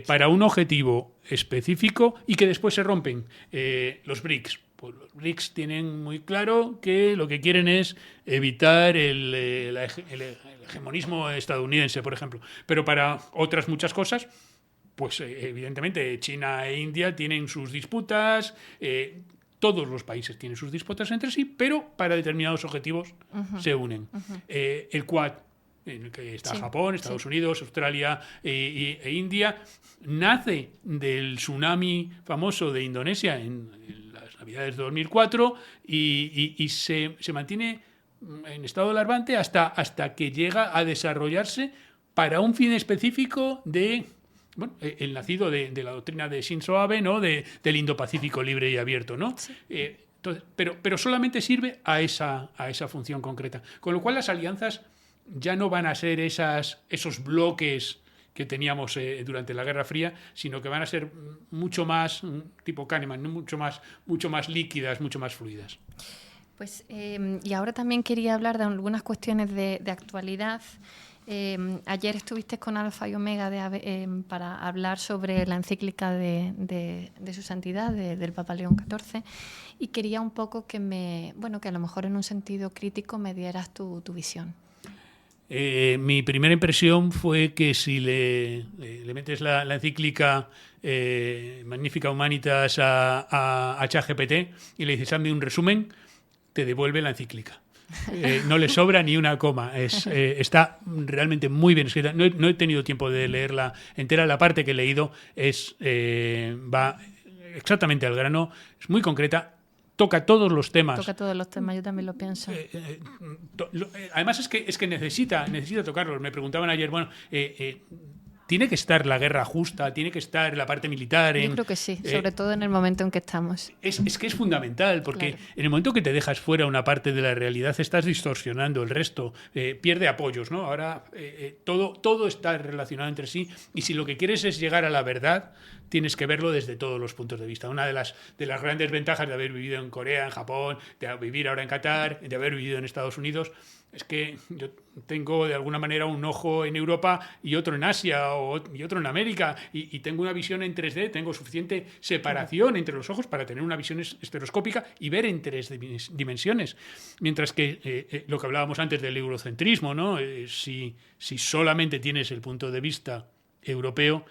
para un objetivo específico y que después se rompen. Los BRICS. Pues los BRICS tienen muy claro que lo que quieren es evitar el hegemonismo estadounidense, por ejemplo. Pero para otras muchas cosas, pues evidentemente China e India tienen sus disputas, todos los países tienen sus disputas entre sí, pero para determinados objetivos se unen. El Quad, en el que está Japón, Estados Unidos, Australia e India, nace del tsunami famoso de Indonesia en las Navidades de 2004 y se mantiene en estado larvante hasta que llega a desarrollarse para un fin específico el nacido de la doctrina de Shinzo Abe, ¿no? Del Indo-Pacífico libre y abierto, ¿no? Sí. Entonces, pero solamente sirve a esa función concreta. Con lo cual las alianzas ya no van a ser esos bloques que teníamos durante la Guerra Fría, sino que van a ser mucho más, tipo Kahneman, ¿no? mucho más líquidas, mucho más fluidas. Pues, y ahora también quería hablar de algunas cuestiones de actualidad. Ayer estuviste con Alfa y Omega para hablar sobre la encíclica de su santidad, del Papa León XIV, y quería un poco que a lo mejor en un sentido crítico me dieras tu visión. Mi primera impresión fue que si le metes la encíclica Magnífica Humanitas a ChatGPT y le dices, hazme un resumen, te devuelve la encíclica. No le sobra ni una coma. Está realmente muy bien escrita. No he tenido tiempo de leerla entera. La parte que he leído va exactamente al grano, es muy concreta, toca todos los temas. Toca todos los temas, yo también lo pienso. Además es que necesita tocarlos. Me preguntaban ayer, bueno, ¿tiene que estar la guerra justa? ¿Tiene que estar la parte militar? Yo creo que sí, sobre todo en el momento en que estamos. Es que es fundamental, porque claro, en el momento que te dejas fuera una parte de la realidad, estás distorsionando el resto, pierde apoyos, ¿no? Ahora todo está relacionado entre sí, y si lo que quieres es llegar a la verdad, tienes que verlo desde todos los puntos de vista. Una de las grandes ventajas de haber vivido en Corea, en Japón, de vivir ahora en Qatar, de haber vivido en Estados Unidos, es que yo tengo de alguna manera un ojo en Europa y otro en Asia y otro en América, y tengo una visión en 3D, tengo suficiente separación entre los ojos para tener una visión estereoscópica y ver en 3 dimensiones. Mientras que lo que hablábamos antes del eurocentrismo, ¿no? Si solamente tienes el punto de vista europeo,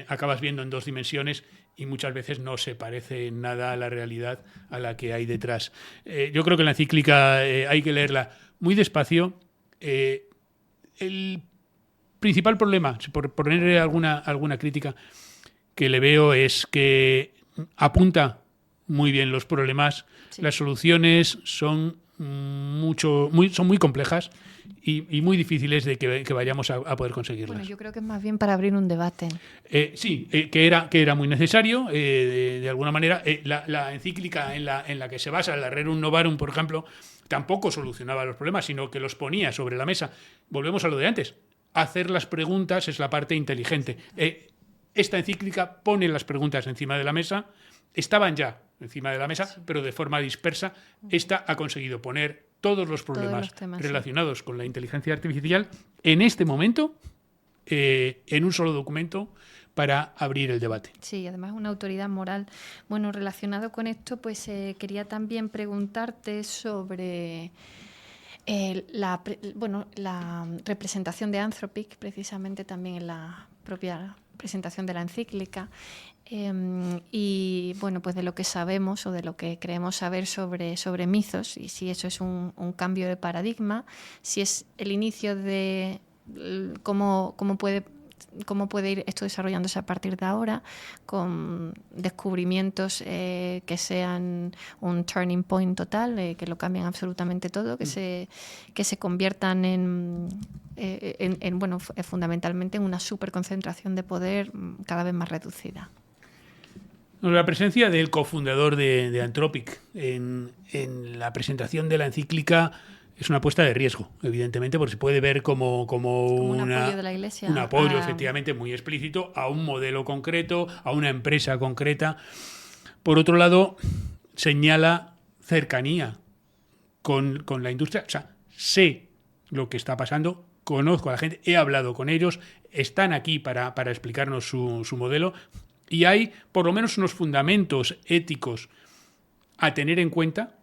acabas viendo en 2 dimensiones y muchas veces no se parece en nada a la realidad a la que hay detrás. Yo creo que la encíclica hay que leerla muy despacio. El principal problema, por ponerle alguna crítica que le veo, es que apunta muy bien los problemas. Sí. Las soluciones son muy complejas y muy difíciles de que vayamos a poder conseguirlas. Bueno, yo creo que es más bien para abrir un debate. Sí, que era muy necesario. De alguna manera, la encíclica en la que se basa, la Rerum Novarum, por ejemplo, tampoco solucionaba los problemas, sino que los ponía sobre la mesa. Volvemos a lo de antes. Hacer las preguntas es la parte inteligente. Esta encíclica pone las preguntas encima de la mesa. Estaban ya encima de la mesa, sí, pero de forma dispersa. Esta ha conseguido poner todos los problemas relacionados, sí, con la inteligencia artificial en este momento en un solo documento para abrir el debate. Sí, además una autoridad moral. Bueno, relacionado con esto, pues quería también preguntarte sobre la representación de Anthropic, precisamente también en la propia presentación de la encíclica. Y bueno, pues de lo que sabemos o de lo que creemos saber sobre Mythos, y si eso es un cambio de paradigma, si es el inicio de cómo puede ir esto desarrollándose a partir de ahora, con descubrimientos que sean un turning point total, que lo cambien absolutamente todo, que se conviertan fundamentalmente en una superconcentración de poder cada vez más reducida. La presencia del cofundador de Anthropic en la presentación de la encíclica es una apuesta de riesgo, evidentemente, porque se puede ver como un apoyo de la Iglesia. Un apoyo, efectivamente, muy explícito a un modelo concreto, a una empresa concreta. Por otro lado, señala cercanía con la industria. O sea, sé lo que está pasando, conozco a la gente, he hablado con ellos, están aquí para explicarnos su modelo. Y hay por lo menos unos fundamentos éticos a tener en cuenta.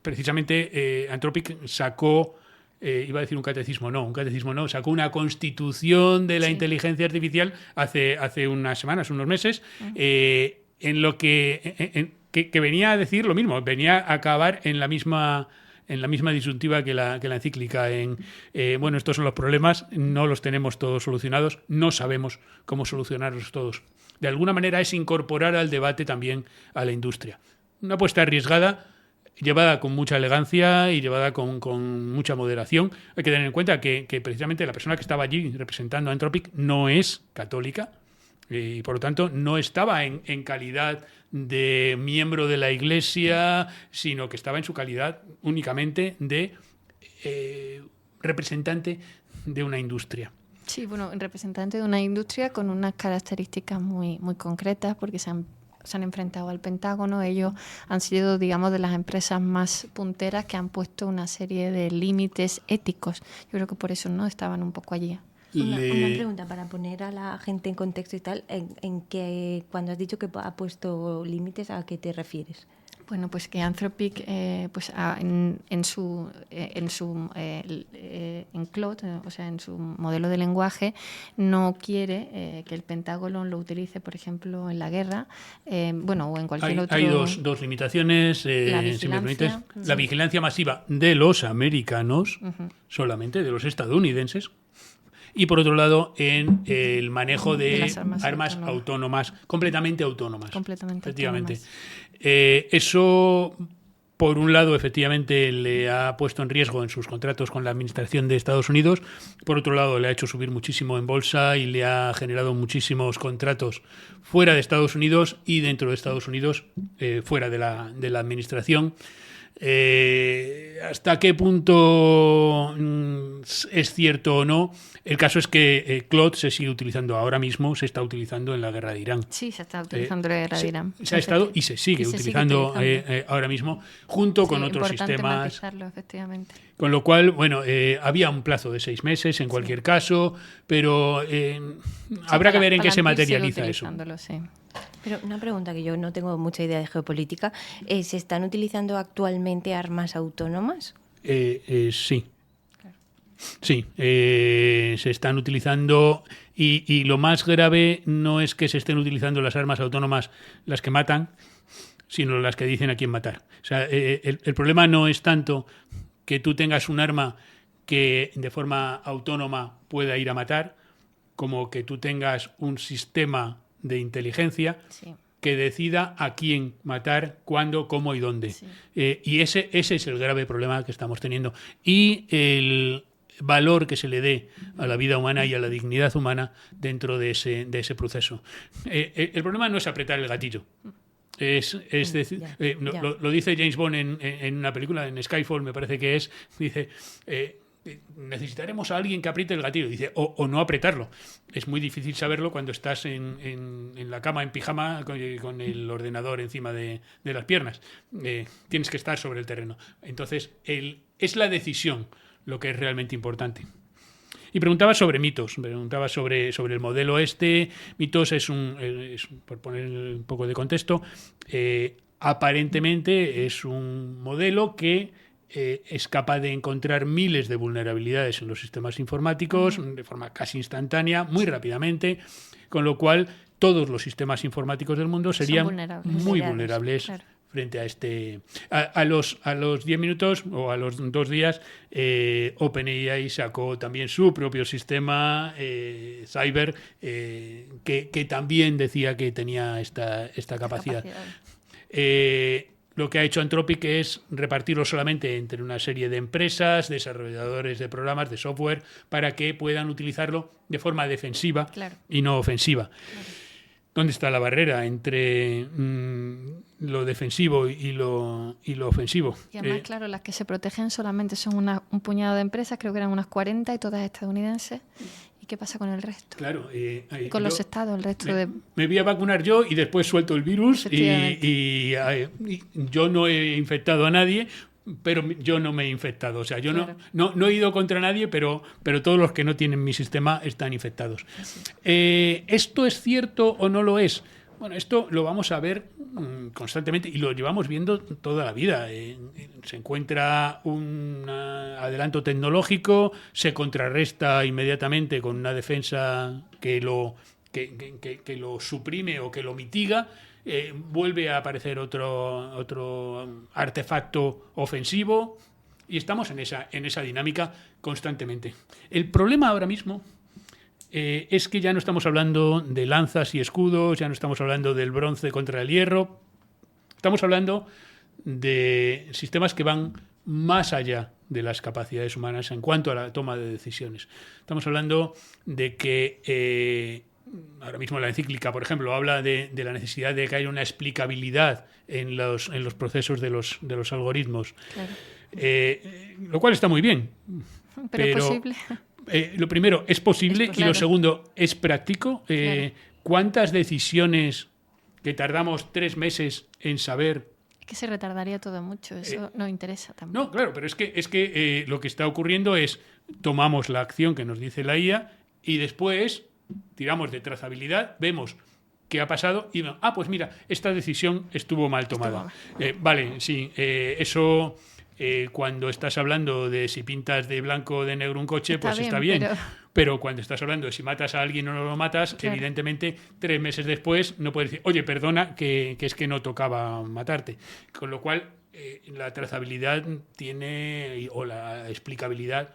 Precisamente Anthropic sacó, iba a decir un catecismo no, sacó una constitución de la inteligencia artificial hace unas semanas, unos meses, en lo que venía a decir lo mismo, venía a acabar en la misma disyuntiva que la encíclica, estos son los problemas, no los tenemos todos solucionados, no sabemos cómo solucionarlos todos. De alguna manera es incorporar al debate también a la industria. Una apuesta arriesgada, llevada con mucha elegancia y llevada con mucha moderación. Hay que tener en cuenta que precisamente la persona que estaba allí representando a Anthropic no es católica, y por lo tanto no estaba en calidad de miembro de la Iglesia, sino que estaba en su calidad únicamente de representante de una industria. Sí, bueno, representante de una industria con unas características muy, muy concretas, porque se han enfrentado al Pentágono. Ellos han sido, digamos, de las empresas más punteras que han puesto una serie de límites éticos. Yo creo que por eso no estaban un poco allí. Una pregunta para poner a la gente en contexto y tal, en que cuando has dicho que ha puesto límites, ¿a qué te refieres? Bueno, pues que Anthropic, en Claude, o sea, en su modelo de lenguaje, no quiere que el Pentágono lo utilice, por ejemplo, en la guerra, o en cualquier otro. Hay dos limitaciones, si me permites. La vigilancia masiva de los americanos, solamente de los estadounidenses. Y por otro lado, en el manejo de las armas autónomas, completamente autónomas. Efectivamente. Eso, por un lado, efectivamente le ha puesto en riesgo en sus contratos con la administración de Estados Unidos. Por otro lado, le ha hecho subir muchísimo en bolsa y le ha generado muchísimos contratos fuera de Estados Unidos y dentro de Estados Unidos, fuera de la administración. ¿Hasta qué punto es cierto o no? El caso es que Claude se sigue utilizando ahora mismo, se está utilizando en la guerra de Irán. Sí, se está utilizando en la guerra de Irán. Se ha estado y se sigue utilizando ahora mismo, junto con otros sistemas. Efectivamente. Con lo cual, había un plazo de 6 meses en cualquier caso, pero habrá que ver en qué se materializa eso. Sí. Pero una pregunta que yo no tengo mucha idea de geopolítica. ¿Se están utilizando actualmente armas autónomas? Sí. Claro. Sí, se están utilizando y lo más grave no es que se estén utilizando las armas autónomas las que matan, sino las que dicen a quién matar. O sea, el problema no es tanto que tú tengas un arma que de forma autónoma pueda ir a matar, como que tú tengas un sistema de inteligencia que decida a quién matar, cuándo, cómo y dónde. Sí. Y ese es el grave problema que estamos teniendo. Y el valor que se le dé a la vida humana y a la dignidad humana dentro de ese proceso. El problema no es apretar el gatillo. Es decir, lo dice James Bond en una película, en Skyfall me parece que es, dice... necesitaremos a alguien que apriete el gatillo, dice, o no apretarlo. Es muy difícil saberlo cuando estás en la cama en pijama con el ordenador encima de las piernas. Tienes que estar sobre el terreno. Entonces, es la decisión lo que es realmente importante. Y preguntaba sobre mitos, preguntaba sobre el modelo Mitos es por poner un poco de contexto, aparentemente es un modelo que es capaz de encontrar miles de vulnerabilidades en los sistemas informáticos de forma casi instantánea, muy rápidamente, con lo cual todos los sistemas informáticos del mundo serían muy vulnerables claro. Frente a a los 10 minutos o a los 2 días, OpenAI sacó también su propio sistema Cyber que también decía que tenía esta capacidad. Lo que ha hecho Anthropic es repartirlo solamente entre una serie de empresas, desarrolladores de programas, de software, para que puedan utilizarlo de forma defensiva claro. y no ofensiva. Claro. ¿Dónde está la barrera entre lo defensivo y lo ofensivo? Y además, claro, las que se protegen solamente son un puñado de empresas, creo que eran unas 40 y todas estadounidenses. ¿Qué pasa con el resto? Claro. Con los estados, el resto me voy a vacunar yo y después suelto el virus y yo no he infectado a nadie, pero yo no me he infectado. O sea, yo claro. no he ido contra nadie, pero todos los que no tienen mi sistema están infectados. ¿Esto es cierto o no lo es? Bueno, esto lo vamos a ver constantemente y lo llevamos viendo toda la vida. Se encuentra un adelanto tecnológico, se contrarresta inmediatamente con una defensa que lo suprime o que lo mitiga. Vuelve a aparecer otro artefacto ofensivo y estamos en esa dinámica constantemente. El problema ahora mismo es que ya no estamos hablando de lanzas y escudos, ya no estamos hablando del bronce contra el hierro, estamos hablando de sistemas que van más allá de las capacidades humanas en cuanto a la toma de decisiones. Estamos hablando de que ahora mismo la encíclica, por ejemplo, habla de la necesidad de que haya una explicabilidad en los procesos de los algoritmos, claro. Lo cual está muy bien. Pero posible. Lo primero, es posible, claro. Y lo segundo, es práctico. Claro. ¿Cuántas decisiones que tardamos 3 meses en saber? Es que se retardaría todo mucho, eso no interesa tampoco. No, claro, pero es que lo que está ocurriendo es tomamos la acción que nos dice la IA y después tiramos de trazabilidad, vemos qué ha pasado y, pues mira, esta decisión estuvo mal tomada. Vale, sí, eso... cuando estás hablando de si pintas de blanco o de negro un coche, está bien. Pero cuando estás hablando de si matas a alguien o no lo matas, evidentemente 3 meses después no puedes decir, oye, perdona, que es que no tocaba matarte. Con lo cual, la trazabilidad o la explicabilidad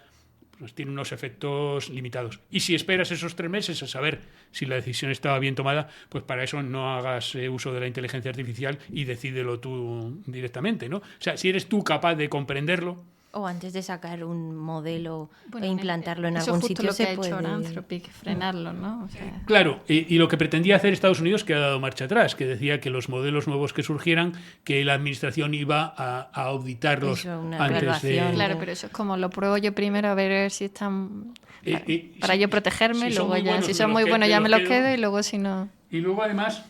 pues tiene unos efectos limitados. Y si esperas esos 3 meses a saber si la decisión estaba bien tomada, pues para eso no hagas uso de la inteligencia artificial y decídelo tú directamente, ¿no? O sea, si eres tú capaz de comprenderlo... O antes de sacar un modelo e implantarlo en algún eso sitio justo lo que se puede... ha hecho Anthropic, frenarlo, ¿no? O sea... Claro, y lo que pretendía hacer Estados Unidos, que ha dado marcha atrás, que decía que los modelos nuevos que surgieran, que la administración iba a auditarlos antes de... Claro, pero eso es como lo pruebo yo primero a ver si están... para yo protegerme, si luego ya, si son muy muy buenos ya me los quedo y luego si no... Y luego además,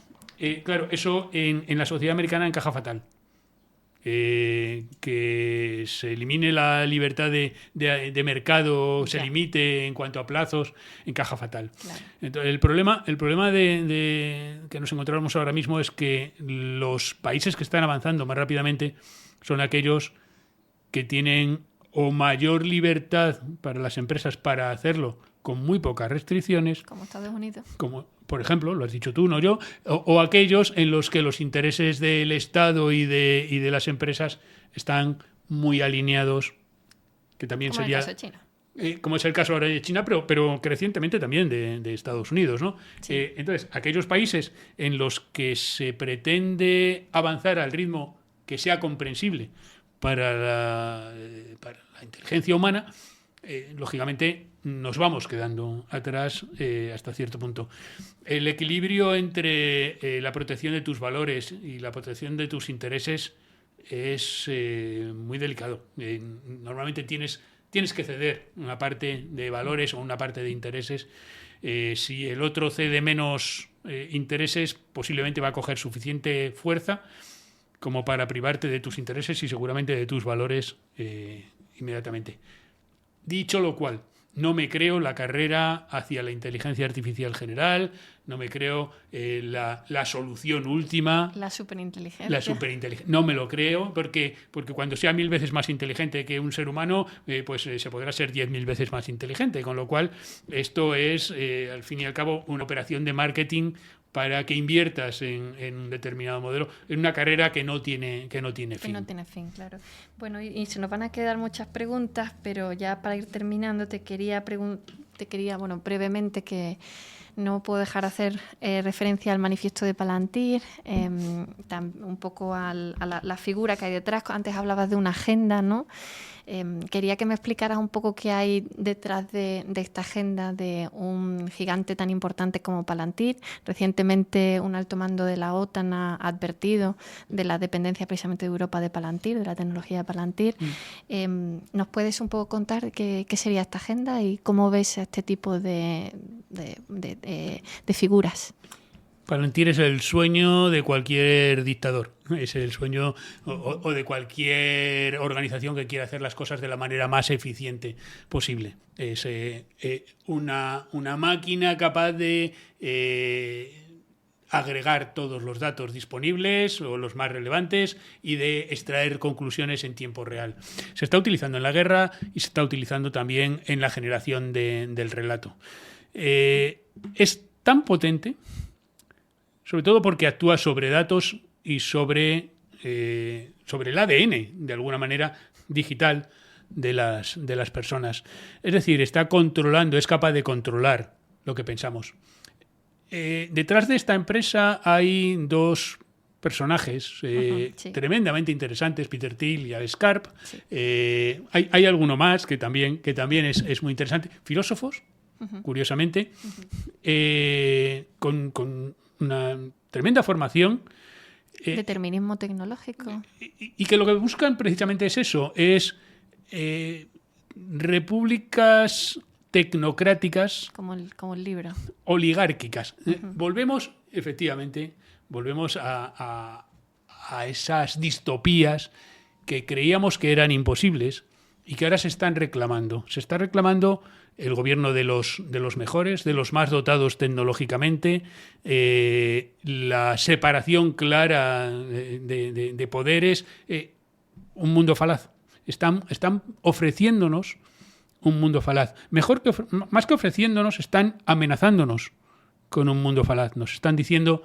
claro, eso en la sociedad americana encaja fatal. Que se elimine la libertad de mercado, se limite en cuanto a plazos, encaja fatal. Claro. Entonces, el problema de que nos encontramos ahora mismo es que los países que están avanzando más rápidamente son aquellos que tienen o mayor libertad para las empresas para hacerlo con muy pocas restricciones. Como Estados Unidos. Como, por ejemplo, lo has dicho tú, no yo, o aquellos en los que los intereses del Estado y de las empresas están muy alineados, que también como sería... el caso de China. Como es el caso ahora de China, pero crecientemente también de Estados Unidos, ¿no? Sí. Entonces, aquellos países en los que se pretende avanzar al ritmo que sea comprensible para la inteligencia humana, lógicamente nos vamos quedando atrás hasta cierto punto. El equilibrio entre la protección de tus valores y la protección de tus intereses es muy delicado. Normalmente tienes que ceder una parte de valores o una parte de intereses. Si el otro cede menos intereses, posiblemente va a coger suficiente fuerza como para privarte de tus intereses y seguramente de tus valores inmediatamente. Dicho lo cual, no me creo la carrera hacia la inteligencia artificial general, no me creo la solución última. La superinteligencia. La superinteligencia. No me lo creo, porque cuando sea 1000 veces más inteligente que un ser humano, pues se podrá ser 10.000 veces más inteligente. Con lo cual, esto es, al fin y al cabo, una operación de marketing para que inviertas en un determinado modelo, en una carrera que no tiene fin. Que no tiene fin, claro. Bueno, y se nos van a quedar muchas preguntas, pero ya para ir terminando te quería brevemente, que no puedo dejar de hacer referencia al manifiesto de Palantir, un poco a la figura que hay detrás. Antes hablabas de una agenda, ¿no? Quería que me explicaras un poco qué hay detrás de esta agenda de un gigante tan importante como Palantir. Recientemente un alto mando de la OTAN ha advertido de la dependencia precisamente de Europa de Palantir, de la tecnología de Palantir. ¿Nos puedes un poco contar qué sería esta agenda y cómo ves a este tipo de figuras? Palantir es el sueño de cualquier dictador, es el sueño o de cualquier organización que quiera hacer las cosas de la manera más eficiente posible. Es una máquina capaz de agregar todos los datos disponibles o los más relevantes y de extraer conclusiones en tiempo real. Se está utilizando en la guerra y se está utilizando también en la generación del relato. Es tan potente, sobre todo porque actúa sobre datos y sobre el ADN, de alguna manera, digital de las personas. Es decir, es capaz de controlar lo que pensamos. Detrás de esta empresa hay 2 personajes tremendamente interesantes, Peter Thiel y Alex Karp. Sí. Hay alguno más que también es muy interesante. Filósofos, curiosamente, con una tremenda formación. Determinismo tecnológico. Y que lo que buscan precisamente es eso, es repúblicas tecnocráticas. Como el libro. Oligárquicas. Volvemos a esas distopías que creíamos que eran imposibles y que ahora se están reclamando. Se está reclamando el gobierno de los mejores, de los más dotados tecnológicamente, la separación clara de poderes, un mundo falaz. Están ofreciéndonos un mundo falaz. Más que ofreciéndonos, están amenazándonos con un mundo falaz. Nos están diciendo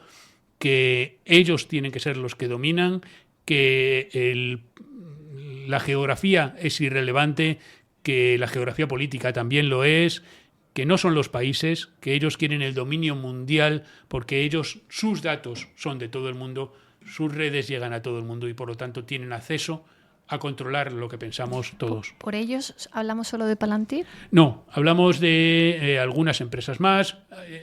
que ellos tienen que ser los que dominan, que la geografía es irrelevante, que la geografía política también lo es, que no son los países, que ellos quieren el dominio mundial porque sus datos son de todo el mundo, sus redes llegan a todo el mundo y por lo tanto tienen acceso a controlar lo que pensamos todos. ¿Por ellos hablamos solo de Palantir? No, hablamos de algunas empresas más.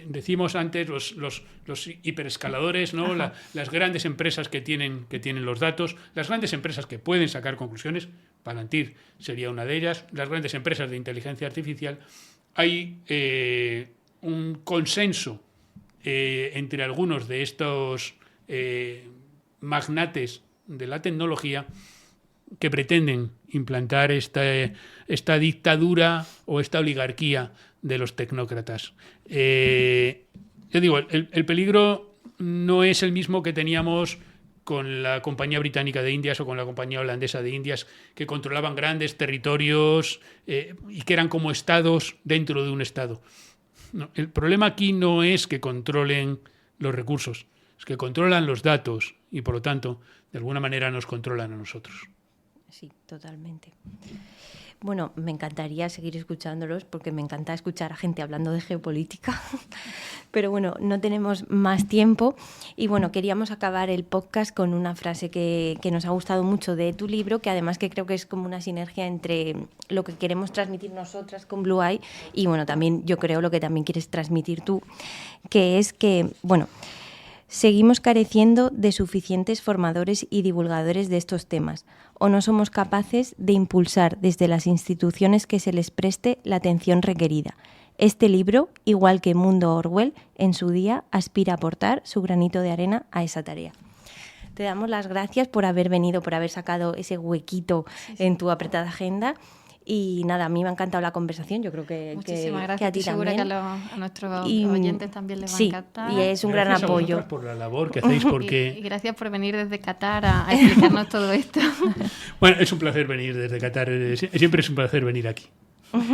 Decimos antes los hiperescaladores, ¿no? Las grandes empresas que tienen los datos, las grandes empresas que pueden sacar conclusiones. Palantir sería una de ellas. Las grandes empresas de inteligencia artificial. Hay un consenso entre algunos de estos magnates de la tecnología que pretenden implantar esta dictadura o esta oligarquía de los tecnócratas. Yo digo, el peligro no es el mismo que teníamos con la Compañía Británica de Indias o con la Compañía Holandesa de Indias, que controlaban grandes territorios y que eran como estados dentro de un estado. No, el problema aquí no es que controlen los recursos, es que controlan los datos y, por lo tanto, de alguna manera nos controlan a nosotros. Sí, totalmente. Bueno, me encantaría seguir escuchándolos porque me encanta escuchar a gente hablando de geopolítica, pero bueno, no tenemos más tiempo y bueno, queríamos acabar el podcast con una frase que nos ha gustado mucho de tu libro, que además que creo que es como una sinergia entre lo que queremos transmitir nosotras con Blue Eye y bueno, también yo creo lo que también quieres transmitir tú, que es que, bueno, seguimos careciendo de suficientes formadores y divulgadores de estos temas, o no somos capaces de impulsar desde las instituciones que se les preste la atención requerida. Este libro, igual que Mundo Orwell, en su día aspira a aportar su granito de arena a esa tarea. Te damos las gracias por haber venido, por haber sacado ese huequito en tu apretada agenda. Y nada, a mí me ha encantado la conversación, yo creo que gracias. Que a ti segura también. Que a nuestros oyentes también les va a encantar. Y es un gran apoyo. Gracias por la labor que hacéis. Porque... y gracias por venir desde Qatar a explicarnos todo esto. Bueno, es un placer venir desde Qatar, siempre es un placer venir aquí.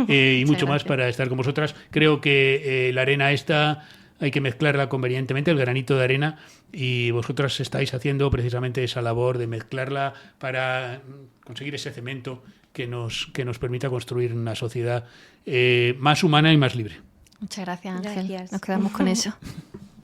Y mucho más para estar con vosotras. Creo que la arena esta hay que mezclarla convenientemente, el granito de arena, y vosotras estáis haciendo precisamente esa labor de mezclarla para conseguir ese cemento que nos permita construir una sociedad más humana y más libre. Muchas gracias, Ángel. Gracias. Nos quedamos con eso.